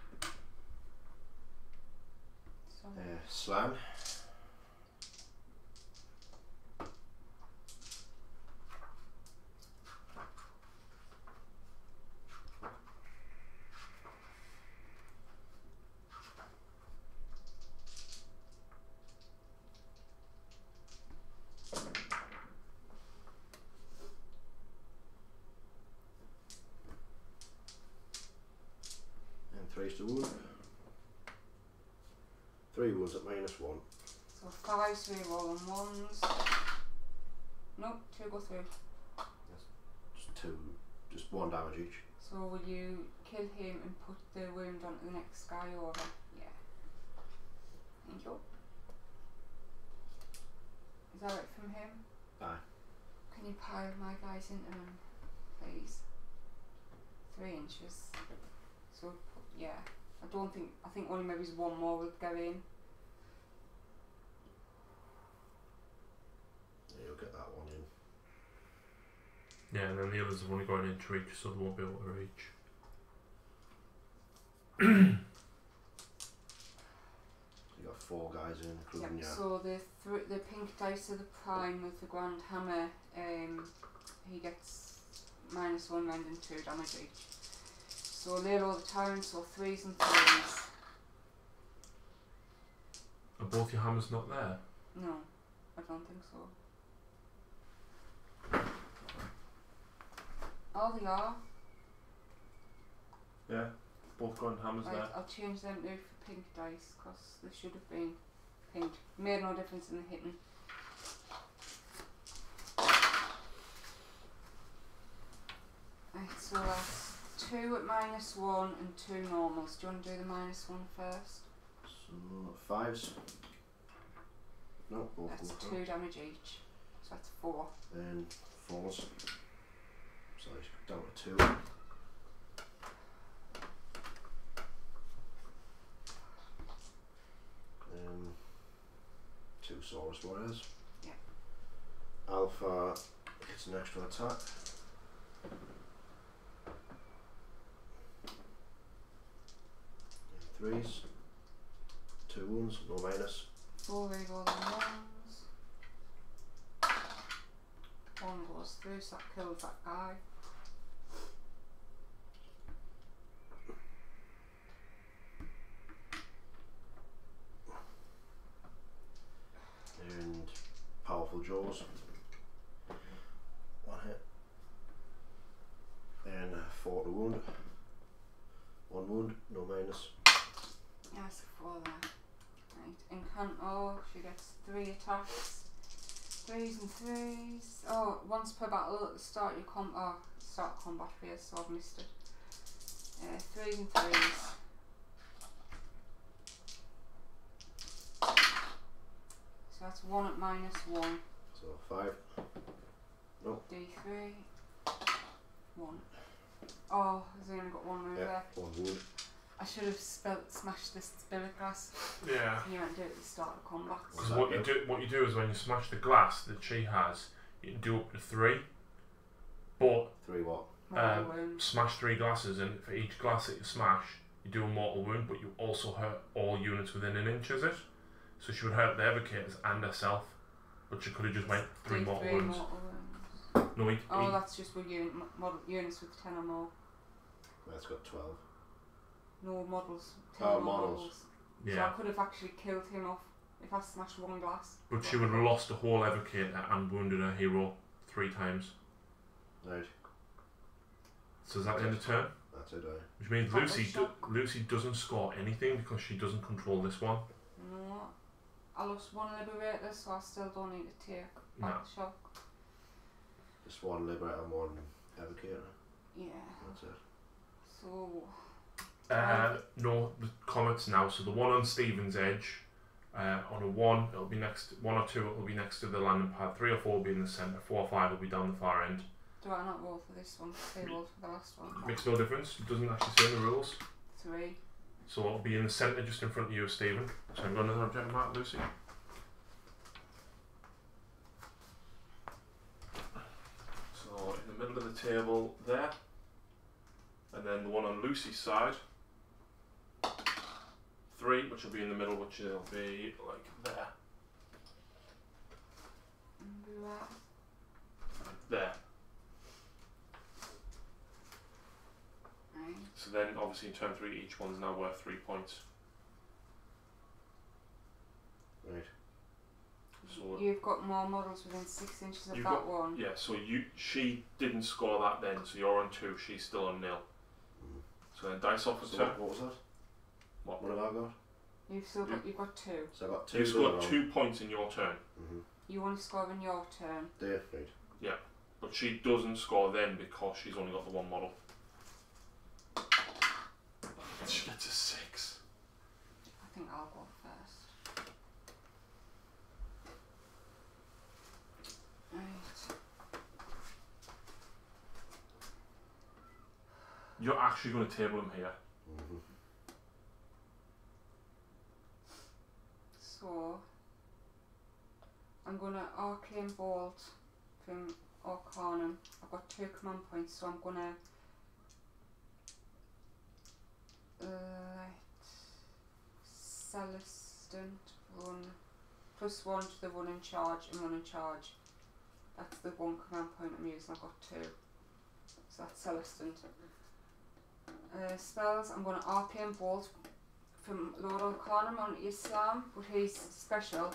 Speaker 2: Sorry.
Speaker 3: Slam. And 3's to wound. 3 wounds at -1.
Speaker 2: So 5's re-rolling 1s. Nope, 2 go through.
Speaker 3: Just 2, just 1 damage each.
Speaker 2: So will you kill him and put the wound onto the next guy over? Yeah. Thank you. Is that right from him?
Speaker 3: Aye.
Speaker 2: Can you pile my guys into him, please? 3 inches. So yeah, I think only maybe 1 more will go in.
Speaker 3: Yeah, you'll get that one in.
Speaker 1: Yeah, and then the others have only got an inch reach, so they won't be able to reach.
Speaker 3: You got 4 guys in, including
Speaker 2: Yep.
Speaker 3: you.
Speaker 2: So the pink dice of the prime with the grand hammer, he gets -1 round and 2 damage each. So lay low the tyrant, so 3's and 3's.
Speaker 1: Are both your hammers not there?
Speaker 2: No, I don't think so. Oh, they are.
Speaker 1: Yeah, both grand hammers
Speaker 2: Right,
Speaker 1: there.
Speaker 2: I'll change them now for pink dice because they should have been pink. Made no difference in the hitting. Right, so that's 2 at -1 and 2 normals. Do you want to do the -1 first?
Speaker 3: So 5s. No, both
Speaker 2: That's
Speaker 3: go
Speaker 2: 2
Speaker 3: through.
Speaker 2: damage each. So that's 4.
Speaker 3: Then 4s. So it's down to 2. Then 2 Saurus Warriors.
Speaker 2: Yeah.
Speaker 3: Alpha gets an extra attack. And 3s. 2 wounds, no minus.
Speaker 2: 4 rerolling 1s. 1 goes through, so that kills that guy.
Speaker 3: And powerful jaws. 1 hit. And 4 to wound. 1 wound, no minus.
Speaker 2: Yes, 4 there. Right, Incanto, she gets 3 attacks. 3s and 3s. Oh, once per battle at the start your start combat phase, so I've missed it. 3s and 3s. So that's 1 at -1.
Speaker 3: So 5. No.
Speaker 2: D3. 1. Oh, has he only got 1 move
Speaker 3: Yeah,
Speaker 2: there?
Speaker 3: 1 wound.
Speaker 2: I should have smashed this spirit glass.
Speaker 1: Yeah.
Speaker 2: You won't do it at the start of combat.
Speaker 1: Because what you do is when you smash the glass that she has, you can do up to 3. But
Speaker 3: 3 what?
Speaker 2: Mortal wounds.
Speaker 1: smash 3 glasses, and for each glass that you smash, you do a mortal wound, but you also hurt all units within an inch of it. So she would hurt the evocators and herself, but she could have just went 3 mortal wounds. No,
Speaker 2: oh, that's just with units with 10 or more.
Speaker 3: That's got 12.
Speaker 2: No models. 10
Speaker 3: Oh,
Speaker 2: or more
Speaker 3: models.
Speaker 2: So
Speaker 1: yeah.
Speaker 2: I could have actually killed him off if I smashed 1 glass.
Speaker 1: But she would have lost a whole evocator and wounded her hero 3 times.
Speaker 3: Right.
Speaker 1: So is that the end of turn?
Speaker 3: That's it, aye.
Speaker 1: Which means
Speaker 2: Proper
Speaker 1: Lucy
Speaker 2: shock.
Speaker 1: Lucy doesn't score anything because she doesn't control this one.
Speaker 2: No. I lost 1 liberator, so I still don't need to take
Speaker 1: No.
Speaker 2: back the shock.
Speaker 3: Just 1 liberator and 1 evocator.
Speaker 2: Yeah.
Speaker 3: That's it.
Speaker 2: So.
Speaker 1: No, the comets now. So the one on Stephen's edge, on a 1, it'll be next. 1 or 2, it'll be next to the landing pad. 3 or 4 will be in the centre. 4 or 5 will be down the far end.
Speaker 2: Do I not roll for this one? They roll for the last one.
Speaker 1: Makes no difference. It doesn't actually say in the rules.
Speaker 2: 3.
Speaker 1: So it'll be in the centre, just in front of you, Stephen. So I've got another objective mark, Lucy. So in the middle of the table there, and then the one on Lucy's side. 3, which will be in the middle, which will be like there. There.
Speaker 2: Right.
Speaker 1: So then, obviously, in turn 3, each one's now worth 3 points.
Speaker 3: Right.
Speaker 1: So
Speaker 2: You've got more models within 6 inches of
Speaker 1: You've
Speaker 2: that
Speaker 1: got-
Speaker 2: one.
Speaker 1: yeah, so she didn't score that then, so you're on 2. She's still on 0.
Speaker 3: Mm.
Speaker 1: So then dice off a
Speaker 3: So
Speaker 1: turn.
Speaker 3: what was that?
Speaker 1: What?
Speaker 3: What have I got?
Speaker 2: You've still got. You've got 2.
Speaker 3: So I got 2.
Speaker 1: You scored 2 points in your turn,
Speaker 3: Mm-hmm.
Speaker 2: You only score in your turn.
Speaker 3: There, right.
Speaker 1: but she doesn't score then because she's only got the 1 model. She gets a 6.
Speaker 2: I think I'll go first. Right.
Speaker 1: You're actually going to table him here.
Speaker 3: Mm-hmm.
Speaker 2: So I'm gonna Arcane Bolt from Arcanum. I've got 2 command points, so I'm gonna let Celestant run +1 to the run and charge and run and charge. That's the 1 command point I'm using. I've got 2. So that's Celestant. Spells, I'm gonna Arcane Bolt from Lord Arcanum on Islam, but he's special.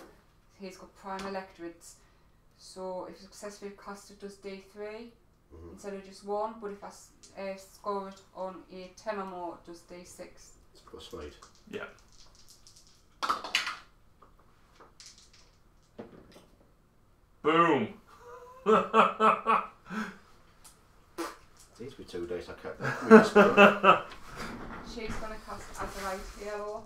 Speaker 2: He's got Prime Electrodes, so if successfully cast it does D3
Speaker 3: Mm-hmm.
Speaker 2: instead of just 1, but if I score it on a 10 or more it does D6.
Speaker 3: It's plus weight.
Speaker 1: Yeah. Boom!
Speaker 3: It needs to be 2 days. I kept that. Really small.
Speaker 2: She's going to cast Azerite Halo.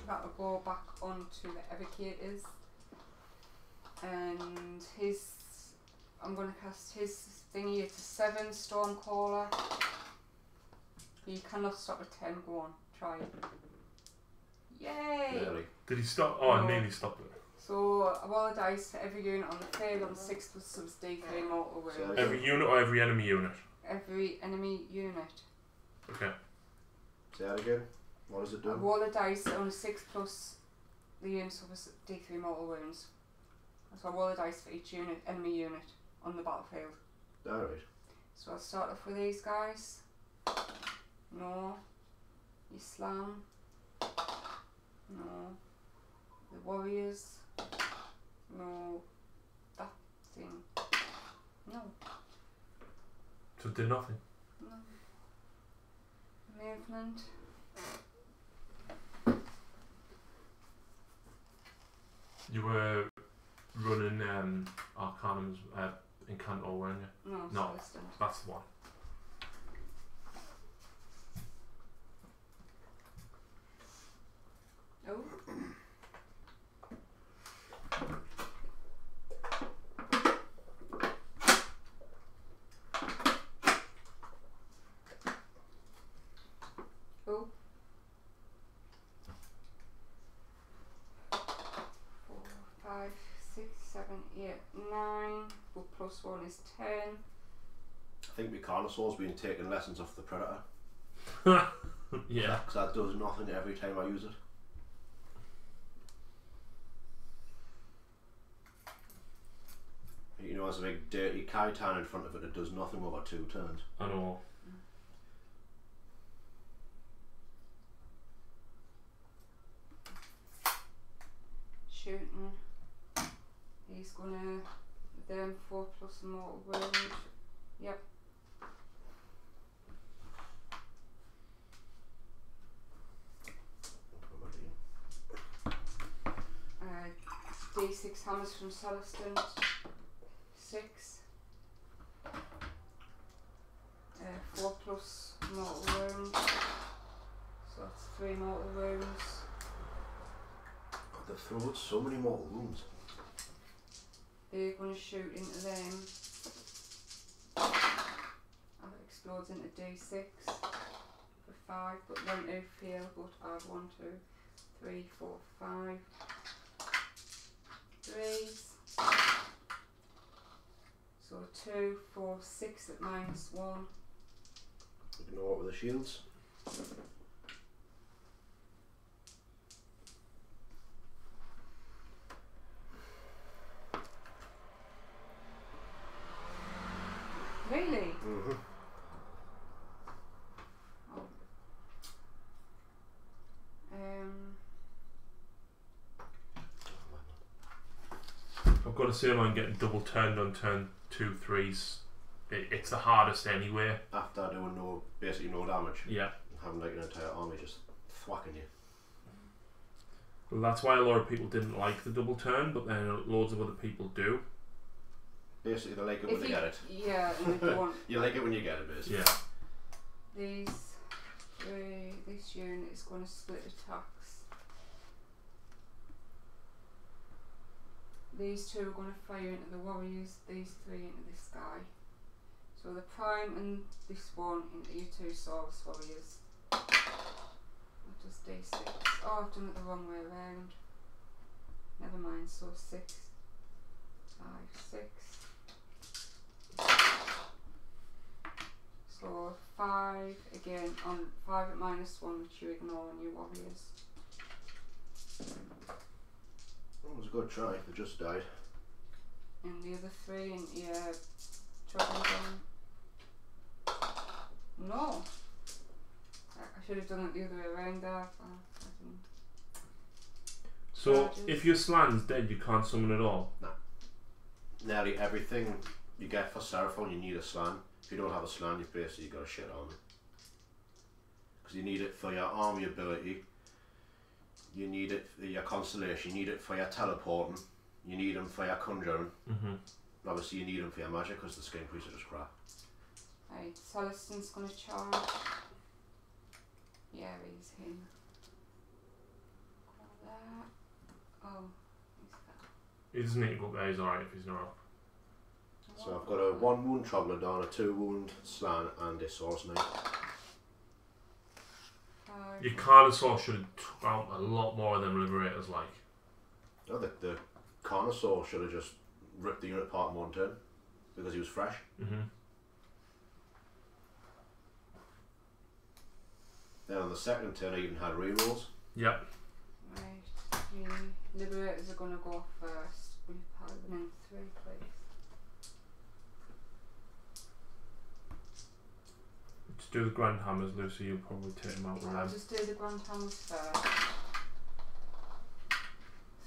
Speaker 2: That'll go back onto the Evocators. And I'm going to cast his thingy. It's a 7 Stormcaller. You cannot stop at 10. Go on, try it. Yay!
Speaker 3: Really.
Speaker 1: Did he stop? Oh, I
Speaker 2: No.
Speaker 1: nearly stopped it.
Speaker 2: So I roll a dice for every unit on the field on 6 plus subs D3 mortal wounds.
Speaker 3: So-
Speaker 1: Every unit or every enemy unit?
Speaker 2: Every enemy unit.
Speaker 1: Okay.
Speaker 3: Say that again. What does it
Speaker 2: I
Speaker 3: do?
Speaker 2: roll a dice on a 6 plus the units of a D3 mortal wounds. So I roll a dice for each unit, enemy unit on the battlefield.
Speaker 3: Alright.
Speaker 2: So I'll start off with these guys. No. Islam. No. The warriors. No. That thing. No.
Speaker 1: So it did nothing.
Speaker 2: No. Movement.
Speaker 1: You were running Arcanum's Incanto, weren't you?
Speaker 2: No,
Speaker 1: No.
Speaker 2: Celestant.
Speaker 1: That's the one.
Speaker 2: Oh. Oh. 4. but +1 is 10.
Speaker 3: I think my Carnosaur's been taking lessons off the Predator.
Speaker 1: Yeah.
Speaker 3: Because that does nothing every time I use it. You know, has a big dirty Kaitan in front of it that does nothing over 2 turns.
Speaker 1: I know.
Speaker 2: Shooting. He's gonna then 4 plus a mortal wound. Yep. D6 hammers from Celestin. 6. 4 plus mortal wound. So that's 3 mortal wounds.
Speaker 3: God, they've thrown out so many mortal wounds.
Speaker 2: They're going to shoot into them. That explodes into D6 for 5, but then they fail, but add 1, 2, 3, 4, 5. 3s. So 2, 4, 6 at -1.
Speaker 3: Ignore it with the shields.
Speaker 2: Really?
Speaker 3: Mm-hmm.
Speaker 2: Oh.
Speaker 1: I've got to say, man, getting double turned on turn 2, 3s. It's the hardest anyway.
Speaker 3: After doing basically no damage.
Speaker 1: Yeah.
Speaker 3: Having like an entire army just thwacking you.
Speaker 1: Well, that's why a lot of people didn't like the double turn, but then loads of other people do.
Speaker 3: Basically, they like it when they get it.
Speaker 2: Yeah, and if you want.
Speaker 3: You like it when you get it, basically.
Speaker 1: Yeah.
Speaker 2: This unit is going to split attacks. These 2 are going to fire into the warriors, these 3 into this guy. So the prime and this one into your 2 Saurus warriors. What does D6? Oh, I've done it the wrong way around. Never mind, so 6, 5, 6. So 5 again on 5 at -1, which you ignore on your warriors.
Speaker 3: It was a good try, they just died.
Speaker 2: And the other 3 into your trouble gun. No! I should have done it the other way around there. I didn't.
Speaker 1: So,
Speaker 2: Charges.
Speaker 1: if your Slan's dead, you can't summon at all?
Speaker 3: No. Nearly everything you get for Seraphone, you need a Slan. If you don't have a Slan, you've basically got a shit army. Because you need it for your army ability, you need it for your constellation, you need it for your teleporting, you need them for your conjuring.
Speaker 1: Mm-hmm.
Speaker 3: Obviously you need them for your magic because the skin priests are just crap.
Speaker 2: Right, Celestin's going to charge. Yeah, he's him. Go there. Oh, he's there.
Speaker 1: He doesn't need to go there, he's alright if he's not up.
Speaker 3: So I've got a 1 wound Troglodon, a 2 wound Slan and a Source Knight.
Speaker 2: 5.
Speaker 1: Your Carnosaur should have took out a lot more of them Liberators, like.
Speaker 3: Oh, the Carnosaur should have just ripped the unit apart in 1 turn because he was fresh.
Speaker 1: Mm-hmm.
Speaker 3: Then on the second turn I even had rerolls.
Speaker 1: Yep.
Speaker 2: Right, the Liberators are going to go first. We've had them in 3 places.
Speaker 1: Just do the Grand Hammers, Lucy, you'll probably take them out with
Speaker 2: I'll
Speaker 1: them.
Speaker 2: just do the Grand Hammers first.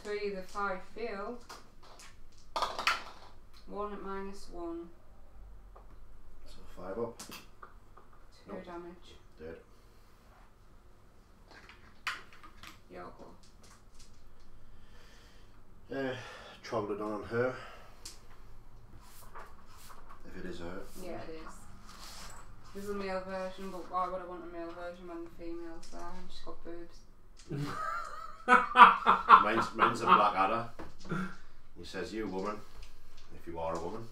Speaker 2: 3, the 5 failed. 1 at -1.
Speaker 3: So 5 up.
Speaker 2: 2
Speaker 3: Nope.
Speaker 2: damage.
Speaker 3: Dead.
Speaker 2: Yeah, I'll go.
Speaker 3: Troglodon on her. If it is her.
Speaker 2: Yeah, it is. There's a male version, but why would I want a male version when the female's there and she's got boobs?
Speaker 3: Mine's a black adder. He says, "You woman, if you are a woman."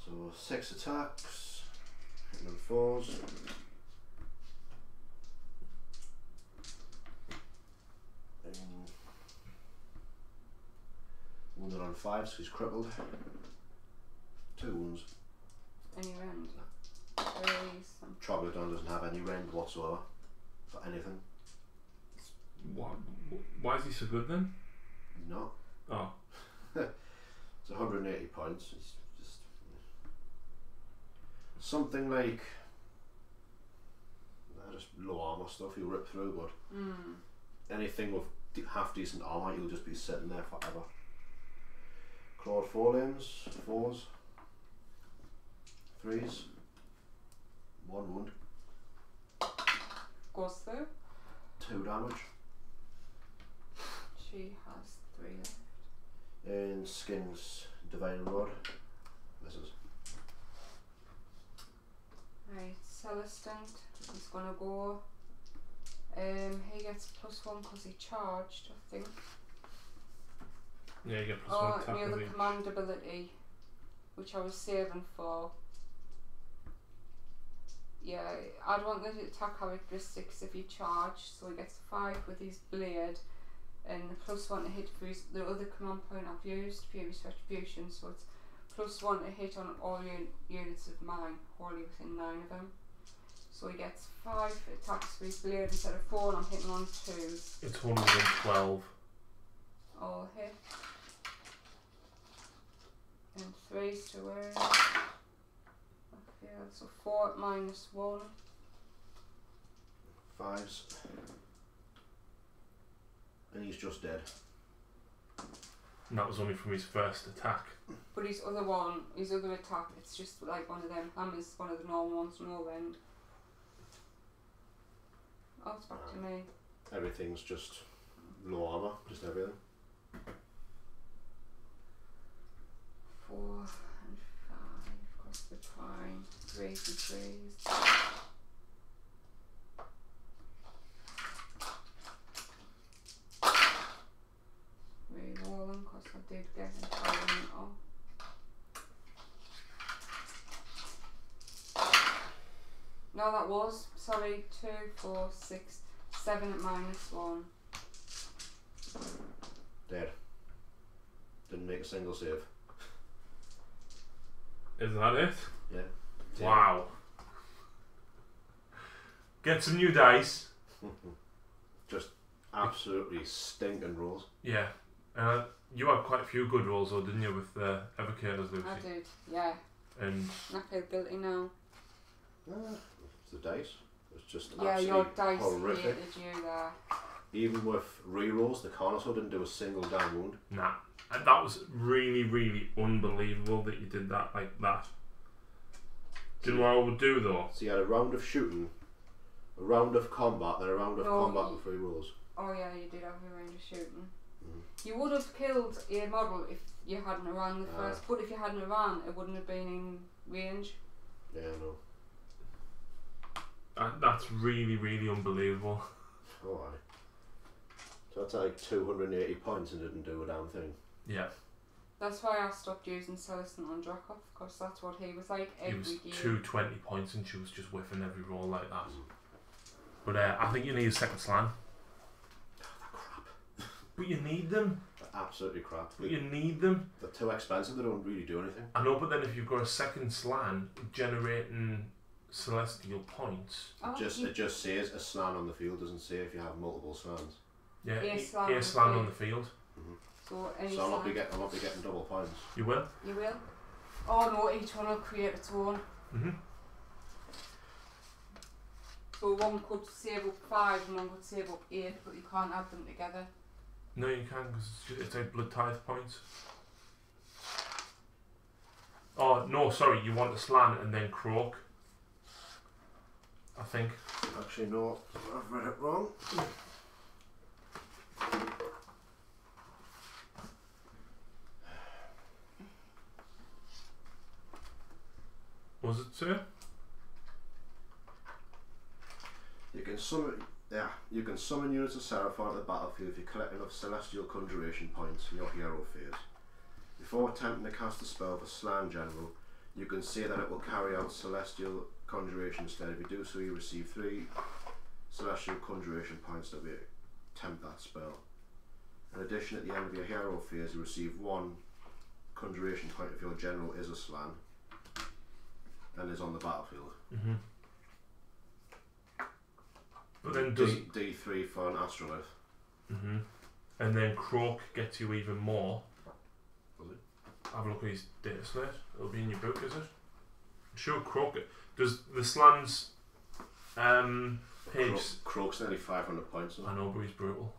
Speaker 3: So 6 attacks, hitting on 4s. Wounded on 5, so he's crippled. 2 wounds.
Speaker 2: Any rend? Threes.
Speaker 3: Troglodon doesn't have any rend whatsoever for anything.
Speaker 1: Why is he so good then?
Speaker 3: He's not.
Speaker 1: Oh.
Speaker 3: It's 180 points. It's just something like just low armor stuff you'll rip through, but anything with half decent armor you'll just be sitting there forever. Clawed 4 limbs, 4s, 3s, 1 wound.
Speaker 2: Goes through.
Speaker 3: 2 damage.
Speaker 2: She has 3 left.
Speaker 3: And skins Divine Rod. Misses.
Speaker 2: Right, Celestant is gonna go. He gets +1 because he charged, I think.
Speaker 1: Yeah, you get +1 attack.
Speaker 2: Near the
Speaker 1: with each.
Speaker 2: command ability, which I was saving for. Yeah, I'd want the attack characteristics if he charged, so he gets 5 with his blade, and +1 to hit for the other command point I've used, Furious Retribution, so it's +1 to hit on all units of mine, wholly within 9 of them. So he gets 5 attacks for his blade instead of 4, and I'm hitting on 2s.
Speaker 1: It's 112.
Speaker 2: All hit. And 3s to earn. Okay, so 4 -1.
Speaker 3: 5s. And he's just dead.
Speaker 1: And that was only from his first attack.
Speaker 2: But his other attack, it's just like one of them hammers, one of the normal ones, no rend. Oh, it's back to me.
Speaker 3: Everything's just low armor, just everything.
Speaker 2: 4 and 5, across the twine, 3s and 3s. Re-rolling because I did get environmental. No, that was, sorry, 2, 4, 6, 7 at -1.
Speaker 3: Dead. Didn't make a single save.
Speaker 1: Is that it?
Speaker 3: Yeah.
Speaker 1: Wow. Get some new dice.
Speaker 3: Just absolutely stinking rolls.
Speaker 1: Yeah. You had quite a few good rolls though, didn't you, with the Evocators, Lucy?
Speaker 2: I did, yeah.
Speaker 1: And
Speaker 2: I feel guilty now.
Speaker 3: It's the dice. It's just
Speaker 2: Yeah, your dice
Speaker 3: horrific.
Speaker 2: hated you there.
Speaker 3: Even with re-rolls, the Carnosaur didn't do a single damn wound.
Speaker 1: nah. And that was really, really unbelievable that you did that like that. Do you know what I would do though?
Speaker 3: So you had a round of shooting, a round of combat, then a round of combat with 3 rolls.
Speaker 2: Oh yeah, you did have a range of shooting. You would have killed a model if you hadn't ran the first, but if you hadn't ran, it wouldn't have been in range.
Speaker 3: Yeah, I know.
Speaker 1: That's really, really unbelievable.
Speaker 3: Oh, aye. So that's like 280 points and didn't do a damn thing.
Speaker 1: Yeah.
Speaker 2: That's why I stopped using Celestin on Drakov, because that's what he was like every
Speaker 1: He was
Speaker 2: game.
Speaker 1: 220 points and she was just whiffing every roll like that. But I think you need a second slan.
Speaker 3: Crap.
Speaker 1: But you need them.
Speaker 3: They're absolutely crap.
Speaker 1: But you need them.
Speaker 3: They're too expensive, they don't really do anything.
Speaker 1: I know, but then if you've got a second slan generating celestial points.
Speaker 3: It just says a slan on the field, doesn't say if you have multiple slans.
Speaker 1: Yeah,
Speaker 2: a
Speaker 1: slan on the field.
Speaker 2: So
Speaker 3: I'll not be getting double points.
Speaker 1: You will?
Speaker 2: You will? Oh no, each one will create its own. So one could save up 5 and one could save up 8, but you can't add them together.
Speaker 1: No, you can, because it's like blood tithe points. Oh, no, sorry, you want a slan and then croak. I think.
Speaker 3: Actually, no, I've read it wrong.
Speaker 1: Was it, sir?
Speaker 3: You can summon units of Seraphone to the battlefield if you collect enough celestial conjuration points in your hero phase. Before attempting to cast a spell for Slan General, you can say that it will carry out celestial conjuration instead. If you do so, you receive 3 celestial conjuration points that will attempt that spell. In addition, at the end of your hero phase, you receive 1 conjuration point if your general is a slan and is on the battlefield.
Speaker 1: But then does
Speaker 3: D3 for an astrolith.
Speaker 1: And then Croak gets you even more.
Speaker 3: Does it?
Speaker 1: Have a look at his data slate. It'll be in your book, is it? I'm sure Croak. Does the slans page?
Speaker 3: Croak's nearly 500 points.
Speaker 1: I know, but he's brutal.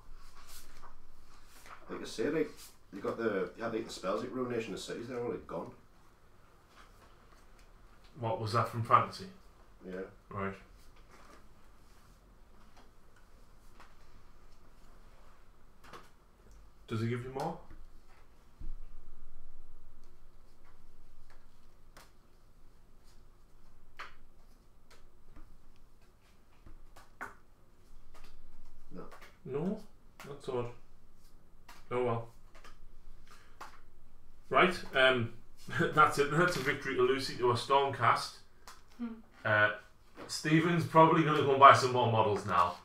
Speaker 3: Like I say, like you got the spells like Ruination of Cities. They're all like gone.
Speaker 1: What was that from Fantasy?
Speaker 3: Yeah.
Speaker 1: Right. Does he give you more?
Speaker 3: No.
Speaker 1: No? That's odd. Oh well. Right, that's it. That's a victory to Lucy to a Stormcast. Stephen's probably going to go and buy some more models now.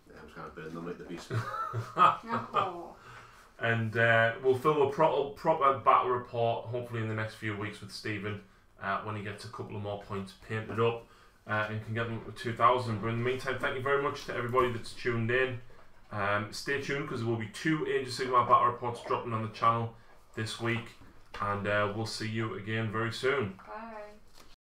Speaker 3: Yeah, I'm just going to burn them like the beast.
Speaker 2: And
Speaker 1: And we'll film a proper battle report hopefully in the next few weeks with Stephen when he gets a couple of more points painted up and can get them up to 2,000. But in the meantime, thank you very much to everybody that's tuned in. Stay tuned because there will be 2 Age of Sigmar battle reports dropping on the channel this week, and we'll see you again very soon.